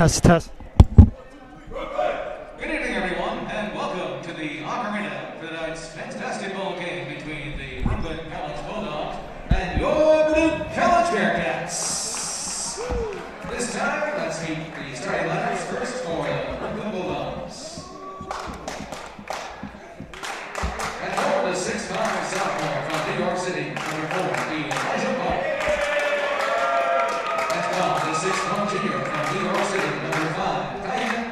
Test, test. Good evening, everyone, and welcome to the Arena for tonight's men's basketball game between the Brooklyn College Bulldogs and your Brooklyn College Bearcats. This time, let's meet the starting lineups first for the Brooklyn Bulldogs. And for the 6'5" sophomore from New York City, number 4, the Bajrami. The 6'1" junior from New York City, number 5, Adnan.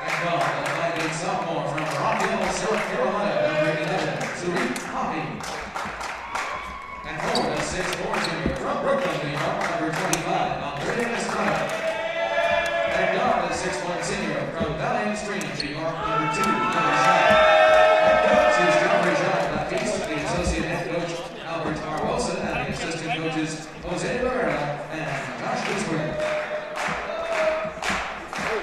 And the 5'8" sophomore from Rockville, South Carolina, number 11, Bajrami. And for the 6'4" junior from Brooklyn, New York, number 25, Adnan. And the 6'1" senior from Valiant Springs, New York, number 2, Head coach is Bajrami, the associate head coach, Albert Barbosa, and the assistant coaches, Jose Rivera and Josh Whitworth.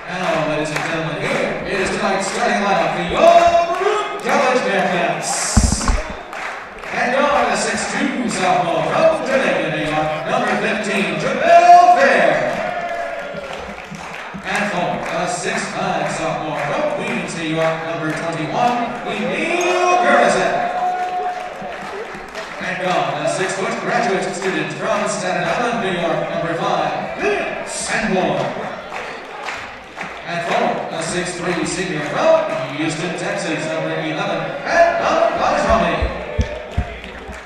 Now, ladies and gentlemen, here is tonight's starting lineup, the Brooklyn College Bearcats. And on the 6'2" sophomore from Jamaica, New York, number 15, Jehmehl Fair. And for the 6'5" sophomore from Queens, New York, number 21, Emil. And on the 6-foot graduate student from Staten Island, New York, number 5, Sanborn. And for the 6'3" senior from Houston, Texas, number 11, Bajrami.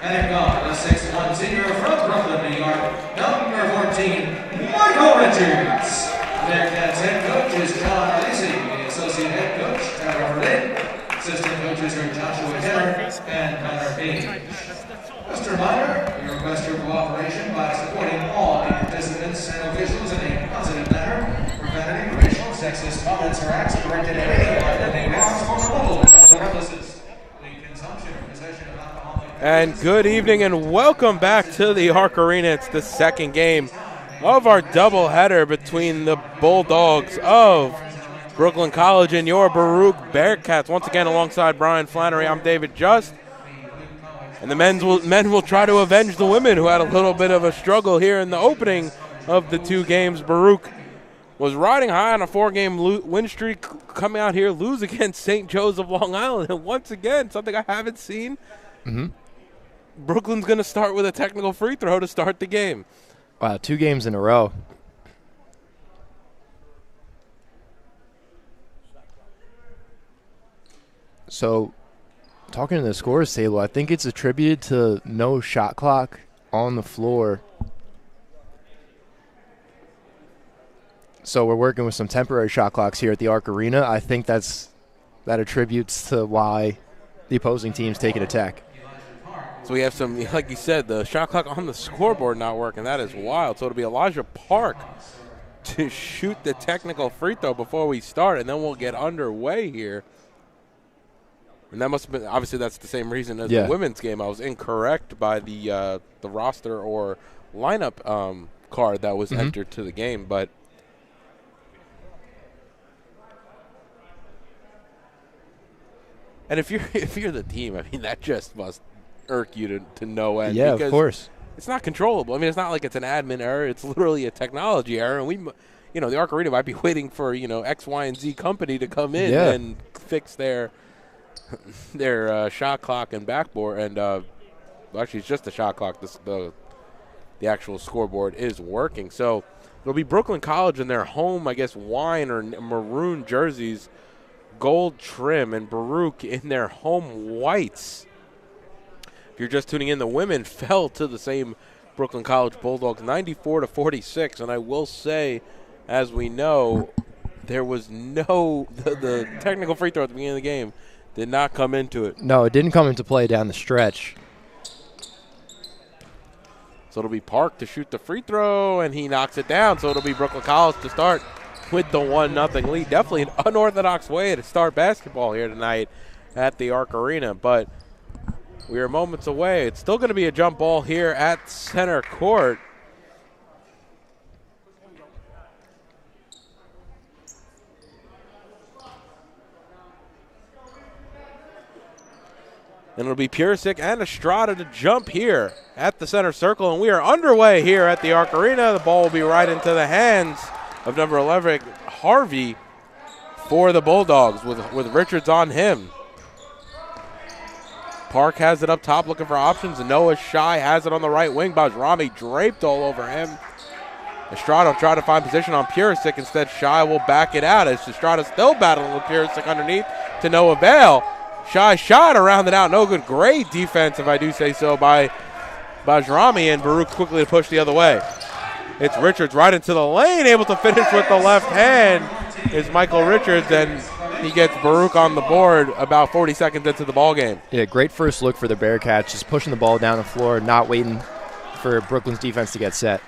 And on the 6'1" senior from Brooklyn, New York, number 14, Richards. Bearcats head coach is John Lacey, the associate head coach, Tyler Verdin. Assistant coaches are Joshua Jenner and Connor Page. Just a reminder, we request your cooperation by supporting all the participants and officials in a positive manner, preventing racial, sexist comments or acts directed at anyone that may cause harmful from the premises. The consumption or possession of alcohol. And good evening and welcome back to the Arc Arena. It's the second game of our doubleheader between the Bulldogs of Brooklyn College and your Baruch Bearcats. Once again, alongside Brian Flannery, I'm David Just. And the men will try to avenge the women who had a little bit of a struggle here in the opening of the two games. Baruch was riding high on a 4-game win streak, coming out here, lose against St. Joe's of Long Island. And once again, something I haven't seen, Brooklyn's going to start with a technical free throw to start the game. Wow, 2 games in a row. So, talking to the scores table, I think it's attributed to no shot clock on the floor. So we're working with some temporary shot clocks here at the Arc Arena. I think that attributes to why the opposing team's taking attack. So we have some, like you said, the shot clock on the scoreboard not working. That is wild. So it'll be Elijah Park to shoot the technical free throw before we start, and then we'll get underway here. And that must have been, obviously that's the same reason as the women's game. I was incorrect by the roster or lineup card that was entered to the game. But and if you're the team, I mean, that just must irk you to no end. Yeah, of course. It's not controllable. I mean, it's not like it's an admin error. It's literally a technology error. And we, the Arc Arena might be waiting for, X, Y, and Z company to come in and fix their shot clock and backboard. And actually, it's just the shot clock. The actual scoreboard is working. So it'll be Brooklyn College in their home, I guess, wine or maroon jerseys, gold trim, and Baruch in their home whites. If you're just tuning in, the women fell to the same Brooklyn College Bulldogs 94-46. And I will say, as we know, there was the technical free throw at the beginning of the game did not come into it. No, it didn't come into play down the stretch. So it'll be Park to shoot the free throw, and he knocks it down. So it'll be Brooklyn College to start with the 1-0 lead. Definitely an unorthodox way to start basketball here tonight at the Arc Arena. But we are moments away. It's still going to be a jump ball here at center court. And it'll be Purisic and Estrada to jump here at the center circle. And we are underway here at the Arc Arena. The ball will be right into the hands of number 11, Harvey, for the Bulldogs with Richards on him. Park has it up top looking for options. Noah Shy has it on the right wing. Bajrami draped all over him. Estrada will try to find position on Purisic. Instead, Shy will back it out as Estrada still battling with Purisic underneath to no avail. Shy shot around it out. No good. Great defense, if I do say so, by Bajrami, and Baruch quickly to push the other way. It's Richards right into the lane, able to finish with the left hand is Michael Richards, and he gets Baruch on the board about 40 seconds into the ball game. Yeah, great first look for the Bearcats, just pushing the ball down the floor, not waiting for Brooklyn's defense to get set.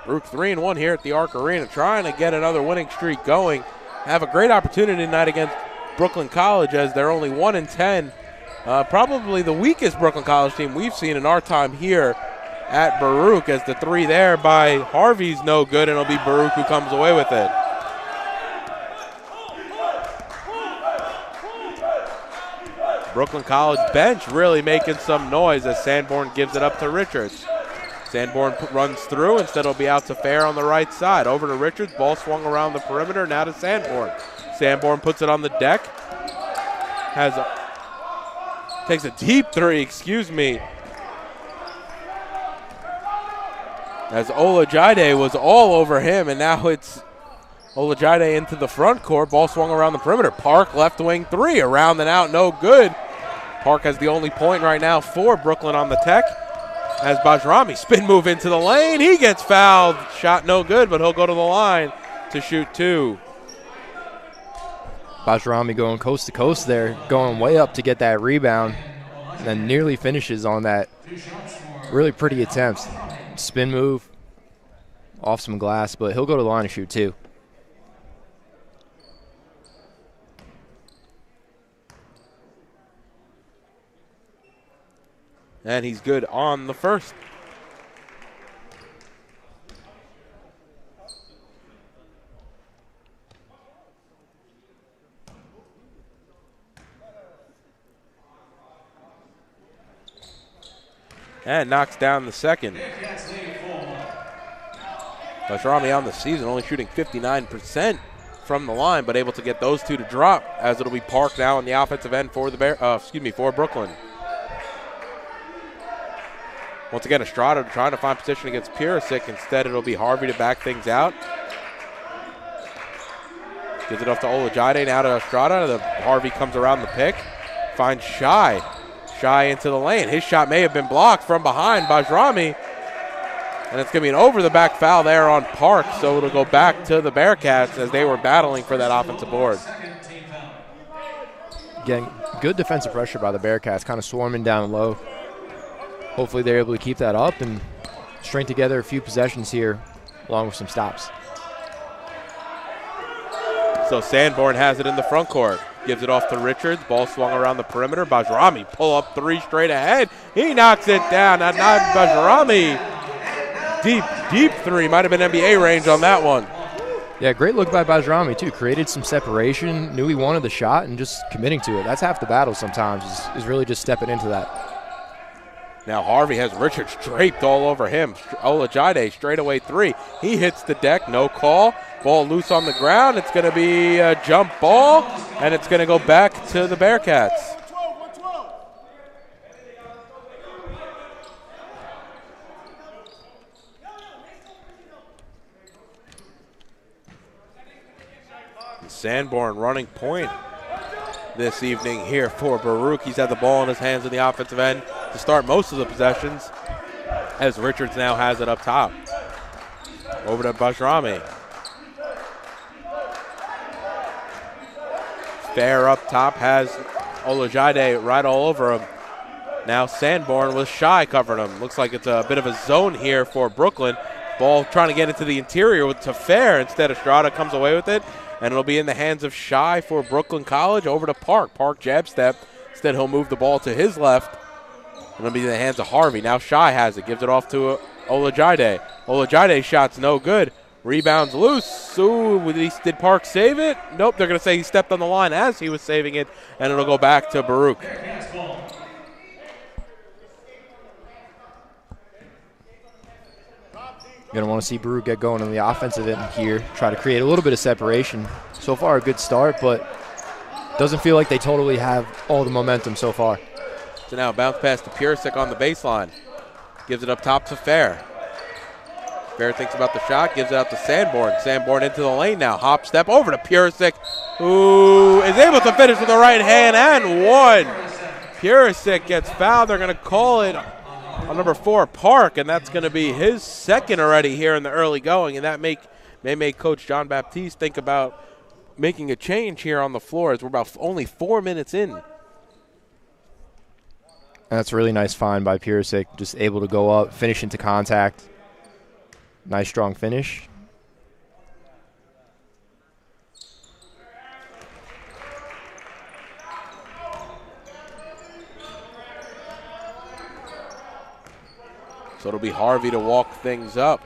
Baruch 3-1 here at the Arc Arena, trying to get another winning streak going. Have a great opportunity tonight against Brooklyn College as they're only 1-10. Probably the weakest Brooklyn College team we've seen in our time here at Baruch, as the three there by Harvey's no good, and it'll be Baruch who comes away with it. Brooklyn College bench really making some noise as Sanborn gives it up to Richards. Sanborn runs through. Instead, it'll be out to Fair on the right side. Over to Richards. Ball swung around the perimeter. Now to Sanborn. Sanborn puts it on the deck. Takes a deep three, as Olajide was all over him, and now it's Olajide into the front court. Ball swung around the perimeter. Park left wing three. Around and out, no good. Park has the only point right now for Brooklyn on the tech. As Bajrami spin move into the lane. He gets fouled. Shot no good, but he'll go to the line to shoot two. Bajrami going coast to coast there, going way up to get that rebound, and then nearly finishes on that really pretty attempt. Spin move off some glass, but he'll go to the line and shoot two. And he's good on the first. And knocks down the second. Bajrami on the season only shooting 59% from the line, but able to get those two to drop, as it'll be Park now on the offensive end for the for Brooklyn. Once again, Estrada trying to find position against Purisic. Instead, it'll be Harvey to back things out. Gives it off to Olajide, now to Estrada. Harvey comes around the pick. Finds Shy. Shy into the lane. His shot may have been blocked from behind Bajrami. And it's going to be an over-the-back foul there on Park, so it'll go back to the Bearcats as they were battling for that offensive board. Again, good defensive pressure by the Bearcats, kind of swarming down low. Hopefully they're able to keep that up and string together a few possessions here along with some stops. So Sanborn has it in the front court. Gives it off to Richards. Ball swung around the perimeter. Bajrami pull up three straight ahead. He knocks it down. Adnan Bajrami. Deep three. Might have been NBA range on that one. Yeah, great look by Bajrami, too. Created some separation, knew he wanted the shot, and just committing to it. That's half the battle sometimes, is really just stepping into that. Now Harvey has Richards draped all over him. Olajide straightaway three. He hits the deck, no call. Ball loose on the ground. It's going to be a jump ball, and it's going to go back to the Bearcats. Sanborn running point this evening here for Baruch. He's had the ball in his hands in the offensive end to start most of the possessions, as Richards now has it up top. Over to Bajrami. Fair up top has Olajide right all over him. Now Sanborn with Shy covering him. Looks like it's a bit of a zone here for Brooklyn. Ball trying to get into the interior to Fair. Instead, Estrada comes away with it, and it'll be in the hands of Shy for Brooklyn College. Over to Park. Park jab step. Instead, he'll move the ball to his left. And it'll be in the hands of Harvey. Now Shy has it. Gives it off to Olajide. Olajide's shot's no good. Rebounds loose. Ooh, did Park save it? Nope, they're going to say he stepped on the line as he was saving it, and it'll go back to Baruch. You're going to want to see Baruch get going on the offensive end here, try to create a little bit of separation. So far, a good start, but doesn't feel like they totally have all the momentum so far. So now bounce pass to Purisic on the baseline. Gives it up top to Fair. Fair thinks about the shot, gives it out to Sanborn. Sanborn into the lane now. Hop step over to Purisic, who is able to finish with the right hand and one. Purisic gets fouled. They're going to call it on number 4, Park, and that's going to be his second already here in the early going, and that may make Coach John Baptiste think about making a change here on the floor as we're about only 4 minutes in. That's a really nice find by Purisic, just able to go up, finish into contact. Nice strong finish. So it'll be Harvey to walk things up.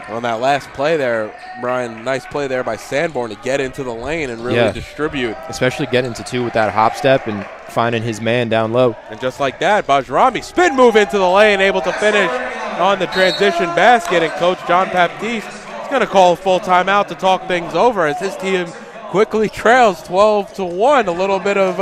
On that last play there, Brian, nice play there by Sanborn to get into the lane and really distribute. Especially get into 2 with that hop step and finding his man down low. And just like that, Bajrami spin move into the lane, able to finish on the transition basket. And Coach John Baptiste is going to call a full timeout to talk things over as his team quickly trails 12-1. A little bit of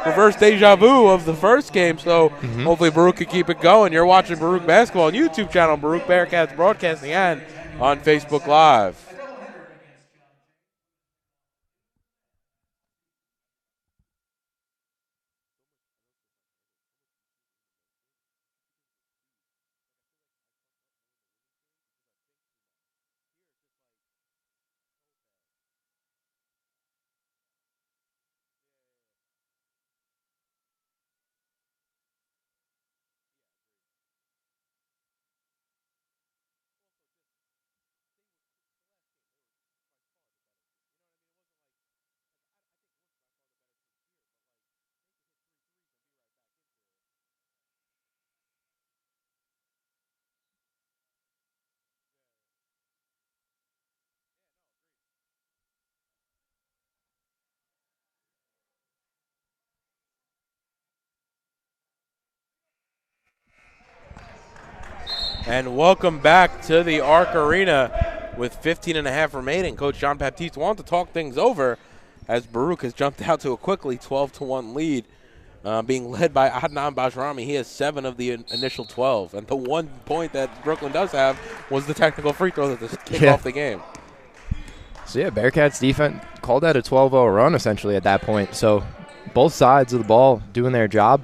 reverse deja vu of the first game. So hopefully Baruch can keep it going. You're watching Baruch Basketball on YouTube channel, Baruch Bearcats Broadcasting, and on Facebook Live. And welcome back to the Arc Arena with 15 and a half remaining. Coach John Baptiste wanted to talk things over as Baruch has jumped out to a quickly 12-1 lead, being led by Adnan Bajrami. He has 7 of the initial 12. And the one point that Brooklyn does have was the technical free throw that kicked off the game. So, yeah, Bearcats defense called that a 12-0 run essentially at that point. So both sides of the ball doing their job.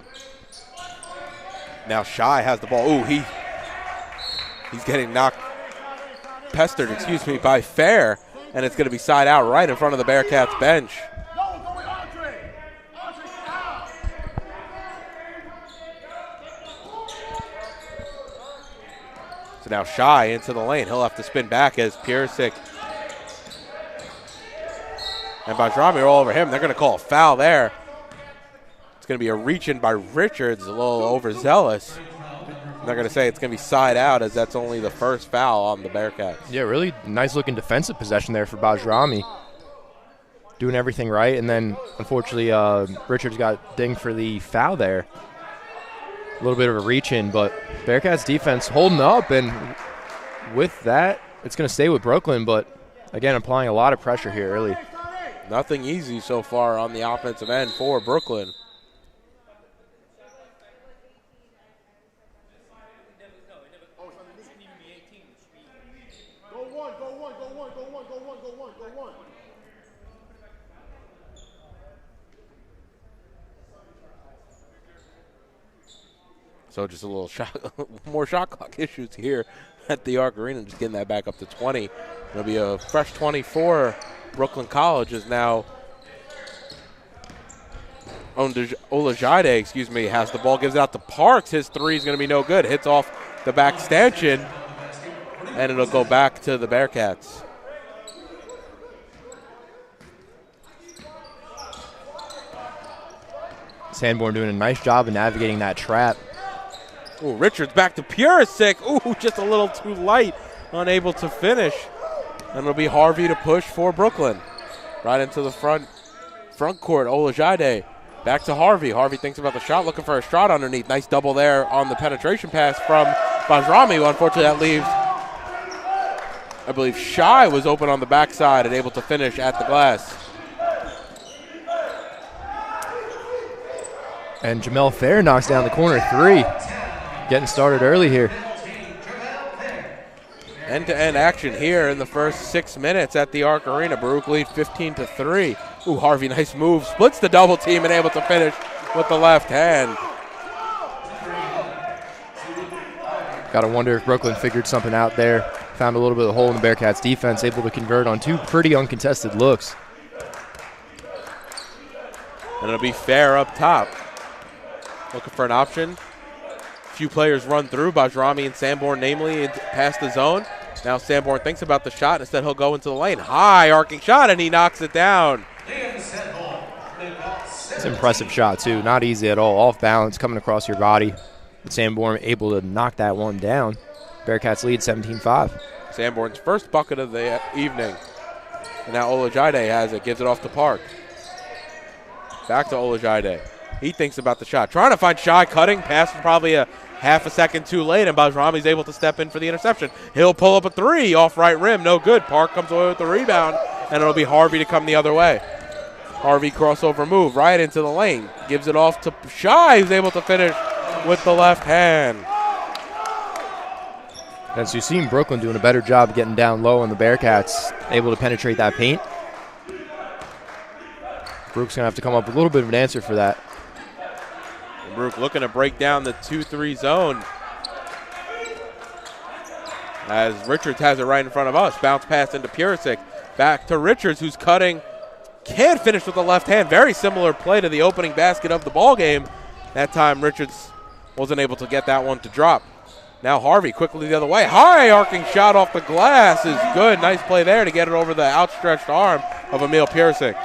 Now Shai has the ball. Ooh, he's getting pestered, by Fair, and it's going to be side out right in front of the Bearcats bench. So now Shai into the lane. He'll have to spin back as Purisic and Bajrami are all over him. They're going to call a foul there. It's going to be a reach-in by Richards, a little overzealous. They're going to say it's going to be side out as that's only the first foul on the Bearcats. Yeah, really nice-looking defensive possession there for Bajrami. Doing everything right, and then, unfortunately, Richards got dinged for the foul there. A little bit of a reach-in, but Bearcats defense holding up, and with that, it's going to stay with Brooklyn, but, again, applying a lot of pressure here early. Nothing easy so far on the offensive end for Brooklyn. So just a little more shot clock issues here at the Arc Arena, just getting that back up to 20. It'll be a fresh 24. Brooklyn College is now Olajide, has the ball, gives it out to Parks. His three is going to be no good. Hits off the back stanchion, and it'll go back to the Bearcats. Sanborn doing a nice job of navigating that trap. Ooh, Richards back to Purisic. Ooh, just a little too light, unable to finish. And it'll be Harvey to push for Brooklyn. Right into the front court, Olajide. Back to Harvey. Harvey thinks about the shot, looking for a shot underneath. Nice double there on the penetration pass from Bajrami. Unfortunately, that leaves, I believe, Shai was open on the backside and able to finish at the glass. And Jehmehl Fair knocks down the corner three. Getting started early here. End-to-end action here in the first 6 minutes at the Arc Arena. Baruch lead 15-3. Ooh, Harvey, nice move. Splits the double team and able to finish with the left hand. Got to wonder if Brooklyn figured something out there. Found a little bit of a hole in the Bearcats' defense, able to convert on two pretty uncontested looks. And it'll be Fair up top. Looking for an option. Few players run through, Bajrami and Sanborn namely past the zone. Now Sanborn thinks about the shot. Instead he'll go into the lane. High arcing shot and he knocks it down. It's an impressive shot too. Not easy at all. Off balance, coming across your body. But Sanborn able to knock that one down. Bearcats lead 17-5. Sanborn's first bucket of the evening. And now Olajide has it. Gives it off to Park. Back to Olajide. He thinks about the shot. Trying to find Shai cutting. Pass is probably a half a second too late, and Bajrami's able to step in for the interception. He'll pull up a three off right rim. No good. Park comes away with the rebound, and it'll be Harvey to come the other way. Harvey crossover move right into the lane. Gives it off to Shai, who's able to finish with the left hand. As you've seen Brooklyn doing a better job getting down low on the Bearcats, able to penetrate that paint. Baruch's going to have to come up with a little bit of an answer for that. Baruch looking to break down the 2-3 zone. As Richards has it right in front of us. Bounce pass into Purisic. Back to Richards, who's cutting. Can't finish with the left hand. Very similar play to the opening basket of the ball game. That time Richards wasn't able to get that one to drop. Now Harvey quickly the other way. High arcing shot off the glass is good. Nice play there to get it over the outstretched arm of Emil Purisic.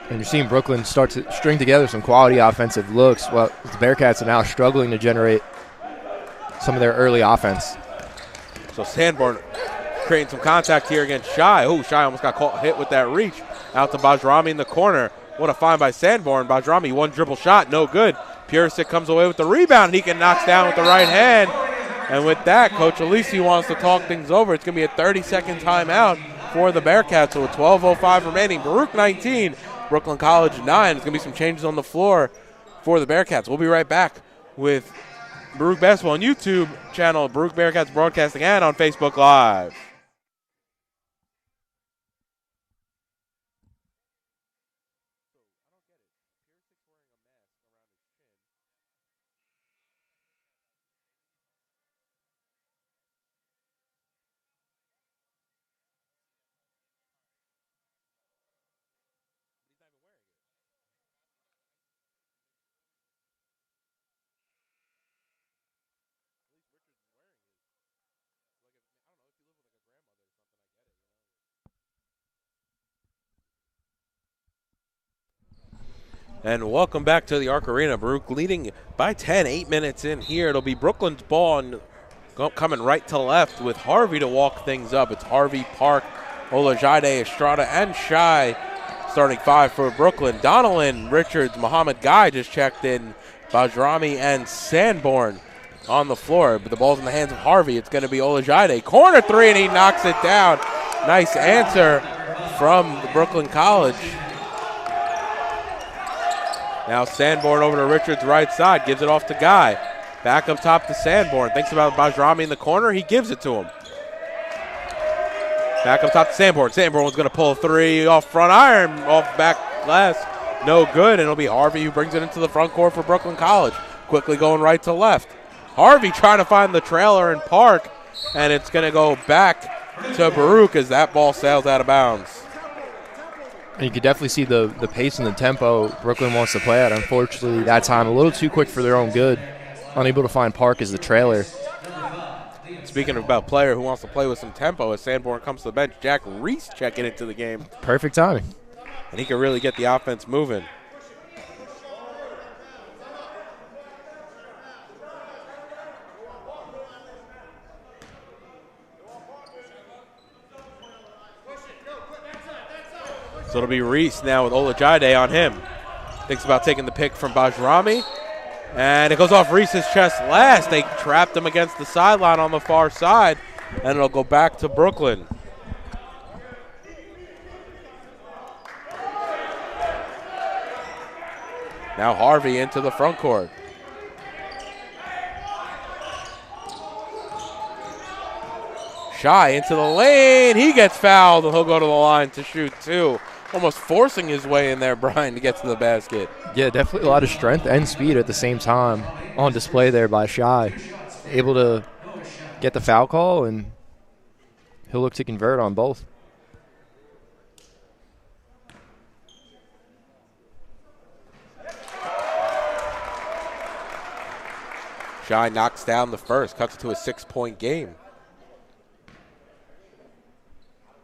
And you're seeing Brooklyn start to string together some quality offensive looks. Well, the Bearcats are now struggling to generate some of their early offense. So Sanborn creating some contact here against Shai. Oh, Shai almost got hit with that reach. Out to Bajrami in the corner. What a find by Sanborn. Bajrami, one dribble shot, no good. Purisic comes away with the rebound. He can knock down with the right hand. And with that, Coach Alisi wants to talk things over. It's going to be a 30-second timeout for the Bearcats. So with 12:05 remaining, Baruch 19, Brooklyn College 9. There's going to be some changes on the floor for the Bearcats. We'll be right back with Baruch Basketball on YouTube channel, Baruch Bearcats Broadcasting, and on Facebook Live. And welcome back to the Arc Arena. Baruch leading by 10, 8 minutes in here. It'll be Brooklyn's ball and coming right to left with Harvey to walk things up. It's Harvey, Park, Olajide, Estrada, and Shai starting five for Brooklyn. Donnellan, Richards, Muhammad Guy just checked in. Bajrami and Sanborn on the floor. But the ball's in the hands of Harvey. It's going to be Olajide. Corner three, and he knocks it down. Nice answer from the Brooklyn College. Now Sanborn over to Richards' right side, gives it off to Guy. Back up top to Sanborn. Thinks about Bajrami in the corner. He gives it to him. Back up top to Sanborn. Sanborn's going to pull a three off front iron, off back glass. No good, and it'll be Harvey who brings it into the front court for Brooklyn College. Quickly going right to left. Harvey trying to find the trailer in Park, and it's going to go back to Baruch as that ball sails out of bounds. And you could definitely see the pace and the tempo Brooklyn wants to play at. Unfortunately, that time a little too quick for their own good. Unable to find Park as the trailer. Speaking about player who wants to play with some tempo, as Sanborn comes to the bench, Jack Reese checking into the game. Perfect timing. And he can really get the offense moving. So it'll be Reese now with Olajide on him. Thinks about taking the pick from Bajrami. And it goes off Reese's chest last. They trapped him against the sideline on the far side. And it'll go back to Brooklyn. Now Harvey into the front court. Shy into the lane. He gets fouled, and he'll go to the line to shoot two. Almost forcing his way in there, Brian, to get to the basket. Yeah, definitely a lot of strength and speed at the same time on display there by Shy. Able to get the foul call, and he'll look to convert on both. Shy knocks down the first, cuts it to a 6-point game.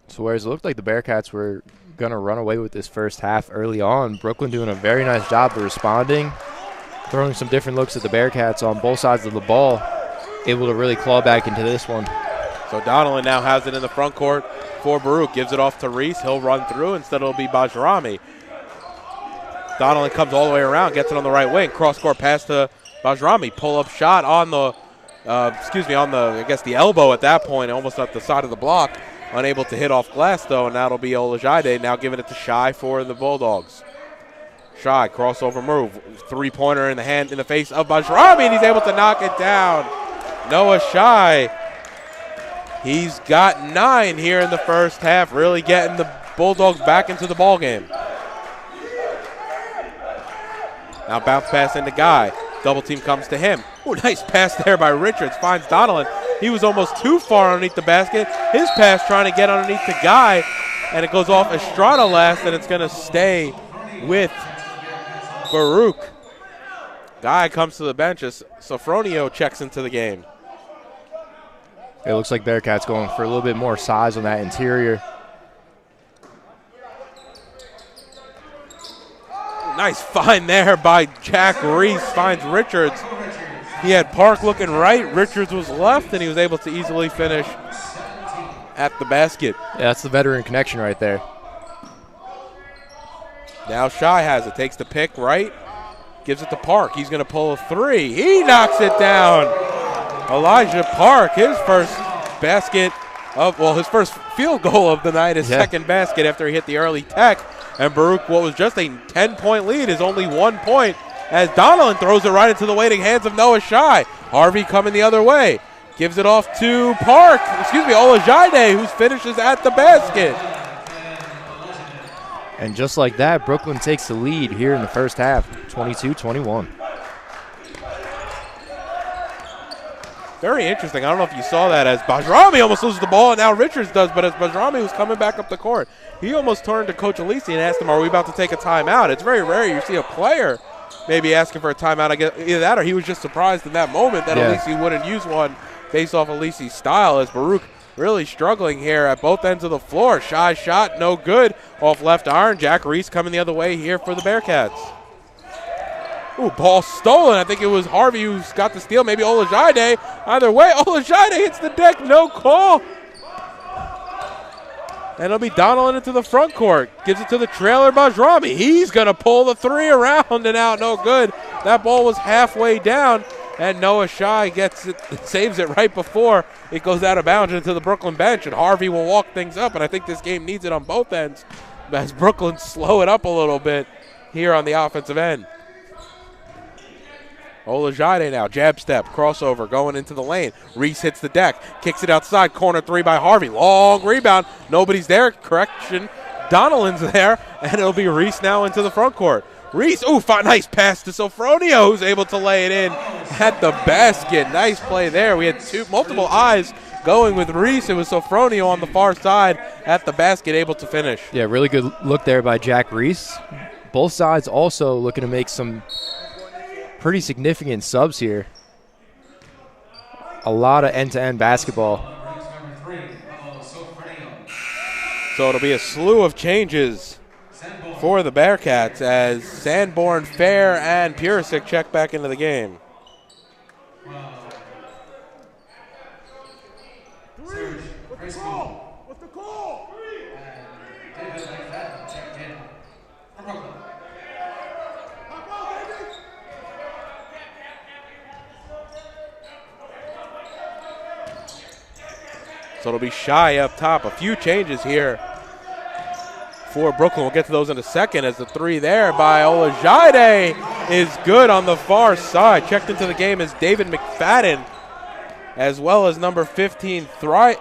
So whereas it looked like the Bearcats were going to run away with this first half early on, Brooklyn doing a very nice job of responding, throwing some different looks at the Bearcats on both sides of the ball, able to really claw back into this one. So Donelon now has it in the front court for Baruch. Gives it off to Reese. He'll run through. Instead it'll be Bajrami. Donelon comes all the way around, gets it on the right wing. Cross-court pass to Bajrami. Pull-up shot on the, I guess the elbow at that point, almost at the side of the block. Unable to hit off glass, though, and that'll be Olajide now giving it to Shy for the Bulldogs. Shy, crossover move. Three-pointer in the face of Bajrami, and he's able to knock it down. Noah Shy, he's got 9 here in the first half, really getting the Bulldogs back into the ballgame. Now bounce pass into Guy. Double team comes to him. Ooh, nice pass there by Richards. Finds Donelon. He was almost too far underneath the basket. His pass trying to get underneath the Guy, and it goes off Estrada last, and it's going to stay with Baruch. Guy comes to the bench as Sofronio checks into the game. It looks like Bearcats going for a little bit more size on that interior. Nice find there by Jack Reese. Finds Richards. He had Park looking right. Richards was left, and he was able to easily finish at the basket. Yeah, that's the veteran connection right there. Now Shy has it. Takes the pick right. Gives it to Park. He's going to pull a three. He knocks it down. Elijah Park, his first basket his first field goal of the night, his second basket after he hit the early tech. And Baruch, what was just a 10-point lead, is only 1 point as Donelon throws it right into the waiting hands of Noah Shy. Harvey coming the other way. Gives it off to Olajide, who finishes at the basket. And just like that, Brooklyn takes the lead here in the first half, 22-21. Very interesting. I don't know if you saw that as Bajrami almost loses the ball, and now Richards does, but as Bajrami was coming back up the court, he almost turned to Coach Alisi and asked him, are we about to take a timeout? It's very rare you see a player maybe asking for a timeout. I guess either that or he was just surprised in that moment that Alisi wouldn't use one based off Alisi's style, as Baruch really struggling here at both ends of the floor. Shy shot, no good, off left iron. Jack Reese coming the other way here for the Bearcats. Ooh, ball stolen. I think it was Harvey who's got the steal. Maybe Olajide. Either way, Olajide hits the deck. No call. And it'll be Donelon into the front court. Gives it to the trailer, Bajrami. He's going to pull the three around and out. No good. That ball was halfway down. And Noah Shy gets it, saves it right before it goes out of bounds into the Brooklyn bench. And Harvey will walk things up. And I think this game needs it on both ends as Brooklyn slow it up a little bit here on the offensive end. Olajide now, jab step, crossover, going into the lane. Reese hits the deck, kicks it outside, corner three by Harvey. Long rebound, nobody's there, correction. Donelon's there, and it'll be Reese now into the front court. Reese, nice pass to Sofronio, who's able to lay it in at the basket. Nice play there. We had multiple eyes going with Reese. It was Sofronio on the far side at the basket, able to finish. Yeah, really good look there by Jack Reese. Both sides also looking to make some pretty significant subs here. A lot of end-to-end basketball. So it'll be a slew of changes for the Bearcats as Sanborn, Fair, and Purisic check back into the game. So it'll be Shy up top. A few changes here for Brooklyn. We'll get to those in a second as the three there by Olajide is good on the far side. Checked into the game is David McFadden, as well as number 15, Thriesbull,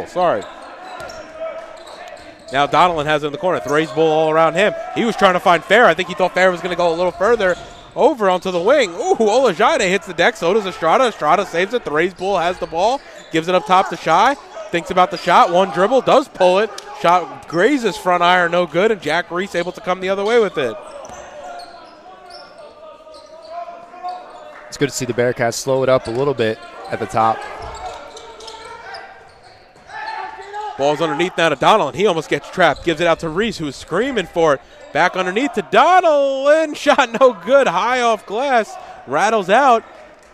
sorry. Now Donaldson has it in the corner. Thriesbull all around him. He was trying to find Fair. I think he thought Fair was going to go a little further over onto the wing. Ooh, Olajide hits the deck. So does Estrada. Estrada saves it. Thriesbull has the ball. Gives it up top to Shy. Thinks about the shot. One dribble. Does pull it. Shot grazes front iron. No good. And Jack Reese able to come the other way with it. It's good to see the Bearcats slow it up a little bit at the top. Ball's underneath now to Donald. He almost gets trapped. Gives it out to Reese, who is screaming for it. Back underneath to Donald. And shot no good. High off glass. Rattles out.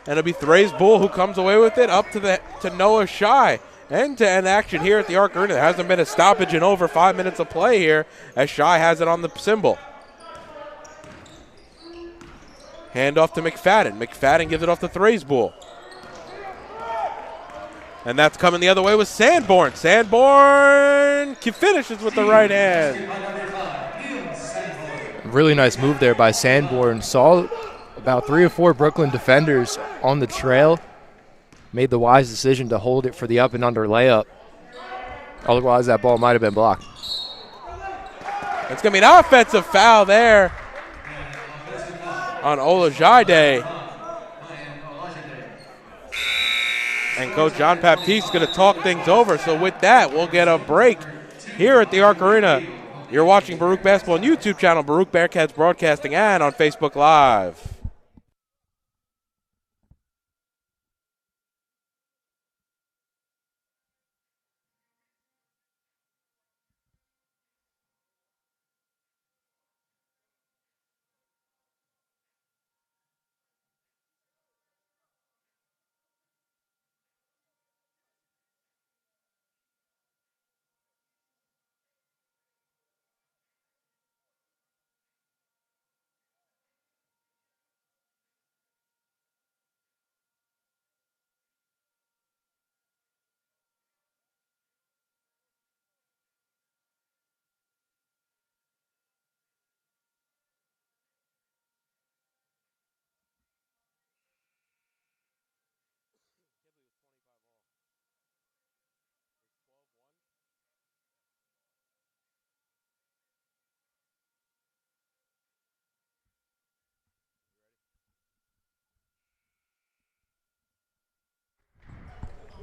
And it'll be Thriesbull who comes away with it up to Noah Shy. End-to-end action here at the Arc Arena. There hasn't been a stoppage in over 5 minutes of play here as Shy has it on the symbol. Hand off to McFadden. McFadden gives it off to Thriesbull. And that's coming the other way with Sanborn. Sanborn finishes with the right hand. Really nice move there by Sanborn. Saw about 3 or 4 Brooklyn defenders on the trail. Made the wise decision to hold it for the up and under layup. Otherwise, that ball might have been blocked. It's going to be an offensive foul there on Olajide. And Coach John Baptiste is going to talk things over. So with that, we'll get a break here at the Arc Arena. You're watching Baruch Basketball on YouTube channel, Baruch Bearcats Broadcasting, and on Facebook Live.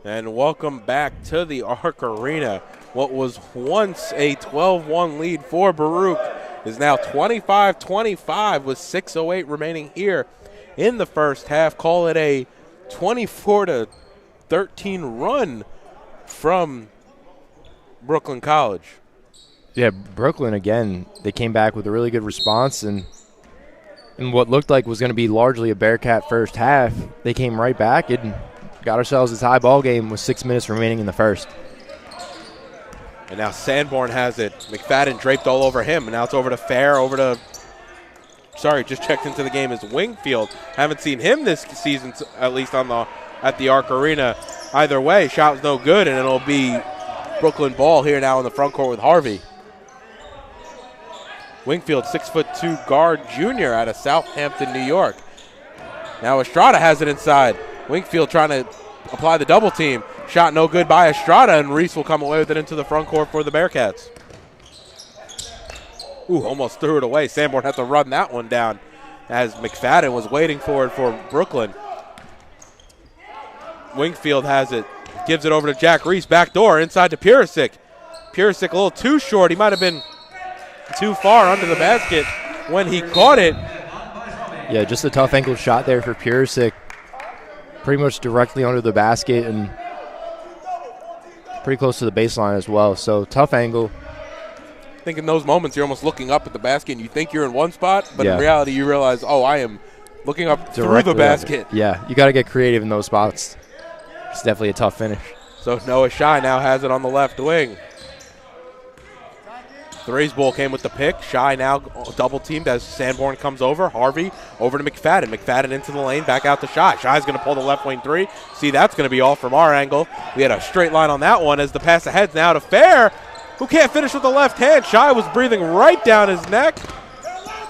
And welcome back to the Arc Arena. What was once a 12-1 lead for Baruch is now 25-25 with 6:08 remaining here in the first half. Call it a 24-13 run from Brooklyn College. Yeah, Brooklyn, again, they came back with a really good response, and in what looked like was going to be largely a Bearcat first half, they came right back and got ourselves a tie ball game with 6 minutes remaining in the first. And now Sanborn has it. McFadden draped all over him. And now it's over to Fair, just checked into the game is Wingfield. Haven't seen him this season, at least at the Arc Arena. Either way, shot was no good, and it'll be Brooklyn ball here now in the front court with Harvey. Wingfield, 6'2" guard junior out of Southampton, New York. Now Estrada has it inside. Wingfield trying to apply the double team. Shot no good by Estrada, and Reese will come away with it into the front court for the Bearcats. Ooh, almost threw it away. Sanborn had to run that one down as McFadden was waiting for it for Brooklyn. Wingfield has it. Gives it over to Jack Reese. Back door inside to Purisic. Purisic a little too short. He might have been too far under the basket when he caught it. Yeah, just a tough ankle shot there for Purisic. Pretty much directly under the basket and pretty close to the baseline as well. So tough angle. I think in those moments you're almost looking up at the basket and you think you're in one spot, but in reality you realize, oh, I am looking up directly through the basket. Yeah, you got to get creative in those spots. It's definitely a tough finish. So Noah Shy now has it on the left wing. Threes Bowl came with the pick. Shy now double teamed as Sanborn comes over. Harvey over to McFadden. McFadden into the lane, back out to Shy. Shy's going to pull the left wing three. See, that's going to be off from our angle. We had a straight line on that one as the pass ahead now to Fair, who can't finish with the left hand. Shy was breathing right down his neck.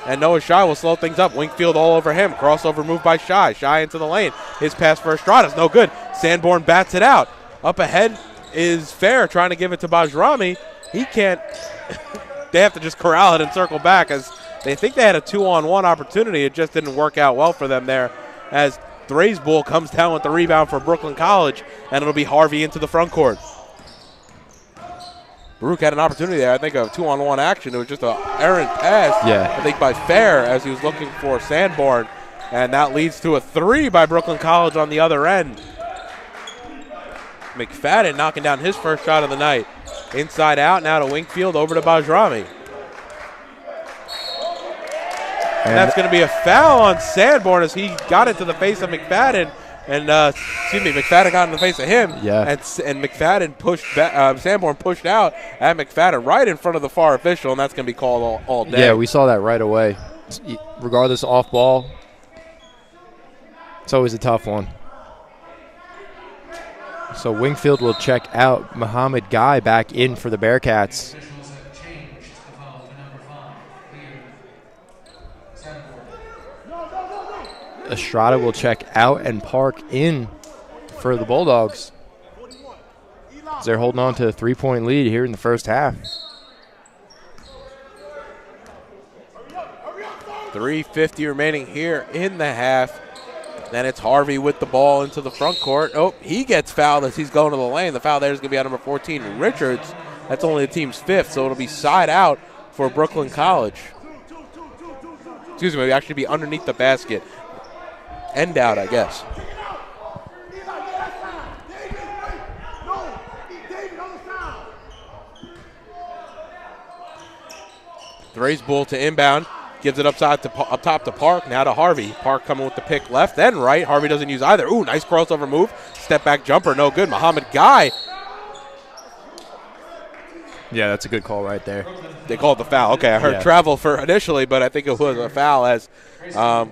And Noah Shy will slow things up. Wingfield all over him. Crossover move by Shy. Shy into the lane. His pass for Estrada's no good. Sanborn bats it out. Up ahead is Fair trying to give it to Bajrami. He can't. They have to just corral it and circle back as they think they had a 2-on-1 opportunity. It just didn't work out well for them there as Threes Bowl comes down with the rebound for Brooklyn College, and it'll be Harvey into the front court. Baruch had an opportunity there, I think, of 2-on-1 action. It was just an errant pass, I think, by Fair as he was looking for Sanborn, and that leads to a 3 by Brooklyn College on the other end. McFadden knocking down his first shot of the night. Inside out, now to Wingfield, over to Bajrami. And that's going to be a foul on Sanborn as he got into the face of McFadden. And, McFadden got in the face of him. Yeah. And McFadden pushed back, Sanborn pushed out at McFadden right in front of the far official, and that's going to be called all day. Yeah, we saw that right away. Regardless, off ball, it's always a tough one. So Wingfield will check out. Muhammad Guy back in for the Bearcats. Estrada will check out and Park in for the Bulldogs. They're holding on to a 3-point lead here in the first half. 3:50 remaining here in the half. Then it's Harvey with the ball into the front court. Oh, he gets fouled as he's going to the lane. The foul there is going to be on number 14, Richards. That's only the team's 5th, so it'll be side out for Brooklyn College. Excuse me, it'll actually be underneath the basket. End out, I guess. Threes Bull to inbound. Gives it up top to Park. Now to Harvey. Park coming with the pick left, then right. Harvey doesn't use either. Ooh, nice crossover move. Step back jumper, no good. Muhammad Guy. Yeah, that's a good call right there. They called the foul. Okay, I heard travel for initially, but I think it was a foul as it's going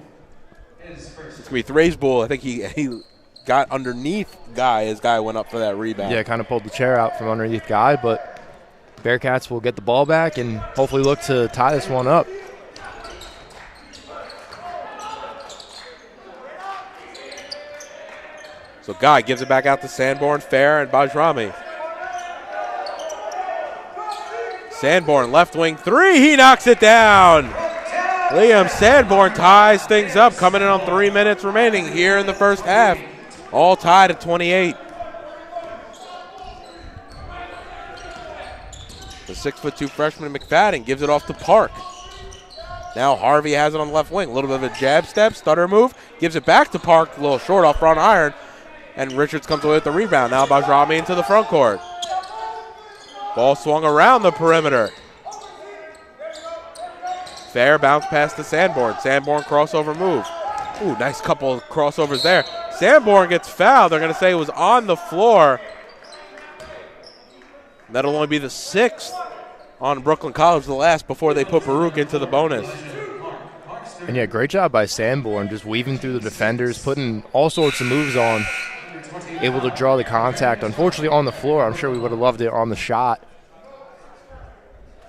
to be Threes Bull. I think he got underneath Guy as Guy went up for that rebound. Yeah, kind of pulled the chair out from underneath Guy, but Bearcats will get the ball back and hopefully look to tie this one up. So Guy gives it back out to Sanborn, Fair, and Bajrami. Sanborn, left wing three. He knocks it down. Liam Sanborn ties things up, coming in on 3 minutes remaining here in the first half. All tied at 28. The 6'2" freshman McFadden gives it off to Park. Now Harvey has it on the left wing. A little bit of a jab step, stutter move. Gives it back to Park, a little short off front iron. And Richards comes away with the rebound. Now Bajrami into the front court. Ball swung around the perimeter. Fair bounce pass to Sanborn. Sanborn crossover move. Ooh, nice couple of crossovers there. Sanborn gets fouled. They're going to say it was on the floor. That'll only be the 6th on Brooklyn College, the last before they put Baruch into the bonus. And yeah, great job by Sanborn, just weaving through the defenders, putting all sorts of moves on, able to draw the contact. Unfortunately on the floor, I'm sure we would have loved it on the shot.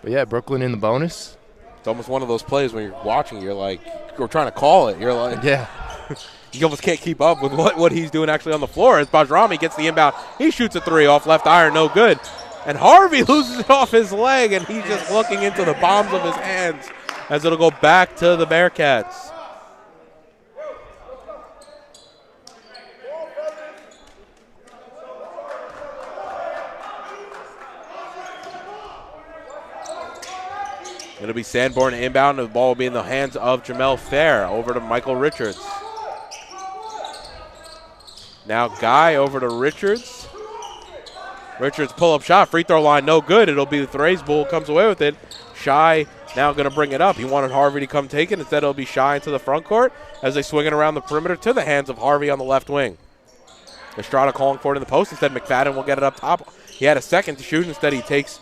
But yeah, Brooklyn in the bonus. It's almost one of those plays when you're watching, you're like, we're trying to call it. You're like, yeah. You almost can't keep up with what he's doing actually on the floor. As Bajrami gets the inbound, he shoots a three off left iron, no good. And Harvey loses it off his leg, and he's just looking into the palms of his hands as it'll go back to the Bearcats. It'll be Sanborn inbound, and the ball will be in the hands of Jehmehl Fair. Over to Michael Richards. Now Guy over to Richards. Richards pull-up shot, free throw line, no good. It'll be the Threes Bull comes away with it. Shy now going to bring it up. He wanted Harvey to come take it. Instead, it'll be Shy into the front court as they swing it around the perimeter to the hands of Harvey on the left wing. Estrada calling for it in the post. Instead, McFadden will get it up top. He had a second to shoot. Instead, he takes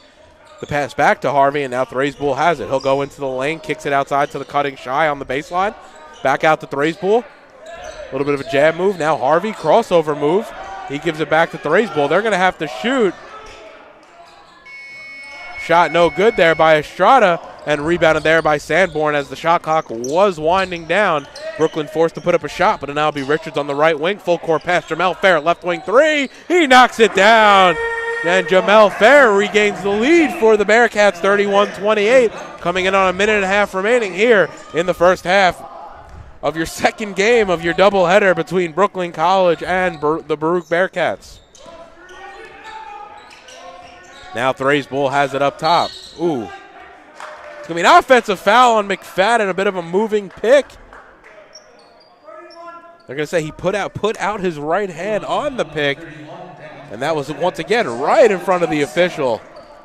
The pass back to Harvey, and now Thraisbull has it. He'll go into the lane, kicks it outside to the cutting Shy on the baseline. Back out to Thraisbull. A little bit of a jab move. Now Harvey, crossover move. He gives it back to Thraisbull. They're going to have to shoot. Shot no good there by Estrada, and rebounded there by Sanborn as the shot clock was winding down. Brooklyn forced to put up a shot, but it'll now be Richards on the right wing. Full court pass, Jehmehl Fair, left wing three. He knocks it down. And Jehmehl Fair regains the lead for the Bearcats, 31-28, coming in on a minute and a half remaining here in the first half of your second game of your doubleheader between Brooklyn College and the Baruch Bearcats. Now Thraisbull has it up top. Ooh. It's going to be an offensive foul on McFadden, a bit of a moving pick. They're going to say he put out his right hand on the pick, and that was once again right in front of the official.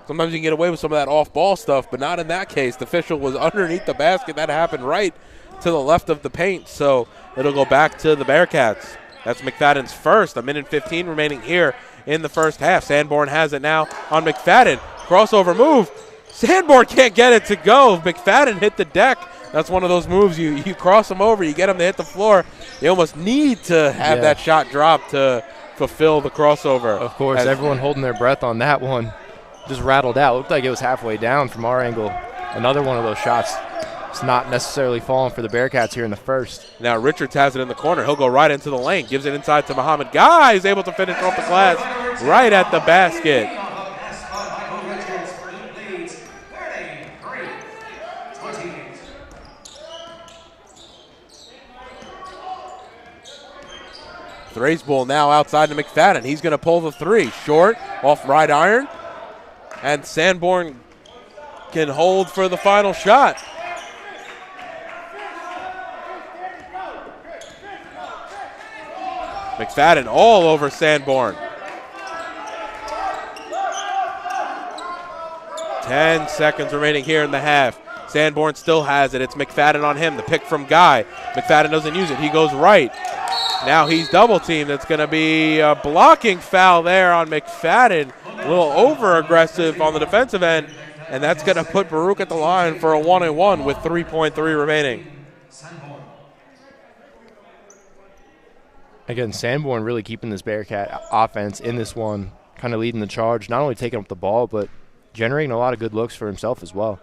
Sometimes you can get away with some of that off-ball stuff, but not in that case. The official was underneath the basket. That happened right to the left of the paint, so it'll go back to the Bearcats. That's McFadden's first. A minute 15 remaining here in the first half. Sanborn has it now on McFadden. Crossover move. Sanborn can't get it to go. McFadden hit the deck. That's one of those moves. You cross them over, you get them to hit the floor. You almost need to have that shot drop to fulfill the crossover. Of course, everyone holding their breath on that one. Just rattled out. Looked like it was halfway down from our angle. Another one of those shots. It's not necessarily falling for the Bearcats here in the first. Now Richards has it in the corner. He'll go right into the lane. Gives it inside to Muhammad. Guy is able to finish off the glass right at the basket. Thraisbull now outside to McFadden. He's going to pull the three. Short, off right iron. And Sanborn can hold for the final shot. McFadden all over Sanborn. 10 seconds remaining here in the half. Sanborn still has it. It's McFadden on him. The pick from Guy. McFadden doesn't use it. He goes right. Now he's double teamed. It's going to be a blocking foul there on McFadden. A little over aggressive on the defensive end. And that's going to put Baruch at the line for a 1-and-1 with 3.3 remaining. Again, Sanborn really keeping this Bearcat offense in this one, kind of leading the charge, not only taking up the ball, but generating a lot of good looks for himself as well.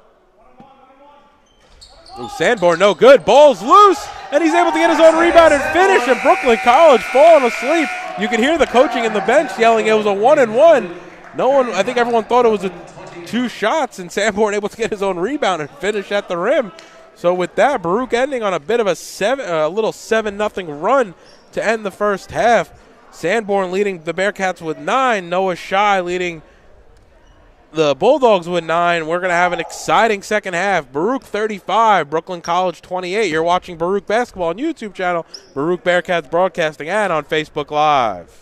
Ooh, Sanborn no good. Ball's loose, and he's able to get his own rebound and finish, and Brooklyn College falling asleep. You can hear the coaching in the bench yelling it was a 1-and-1. I think everyone thought it was two shots, and Sanborn able to get his own rebound and finish at the rim. So with that, Baruch ending on a bit of a little 7-0 run to end the first half. Sanborn leading the Bearcats with 9. Noah Shy leading the Bulldogs with 9. We're going to have an exciting second half. Baruch 35, Brooklyn College 28. You're watching Baruch Basketball on YouTube channel, Baruch Bearcats Broadcasting, and on Facebook Live.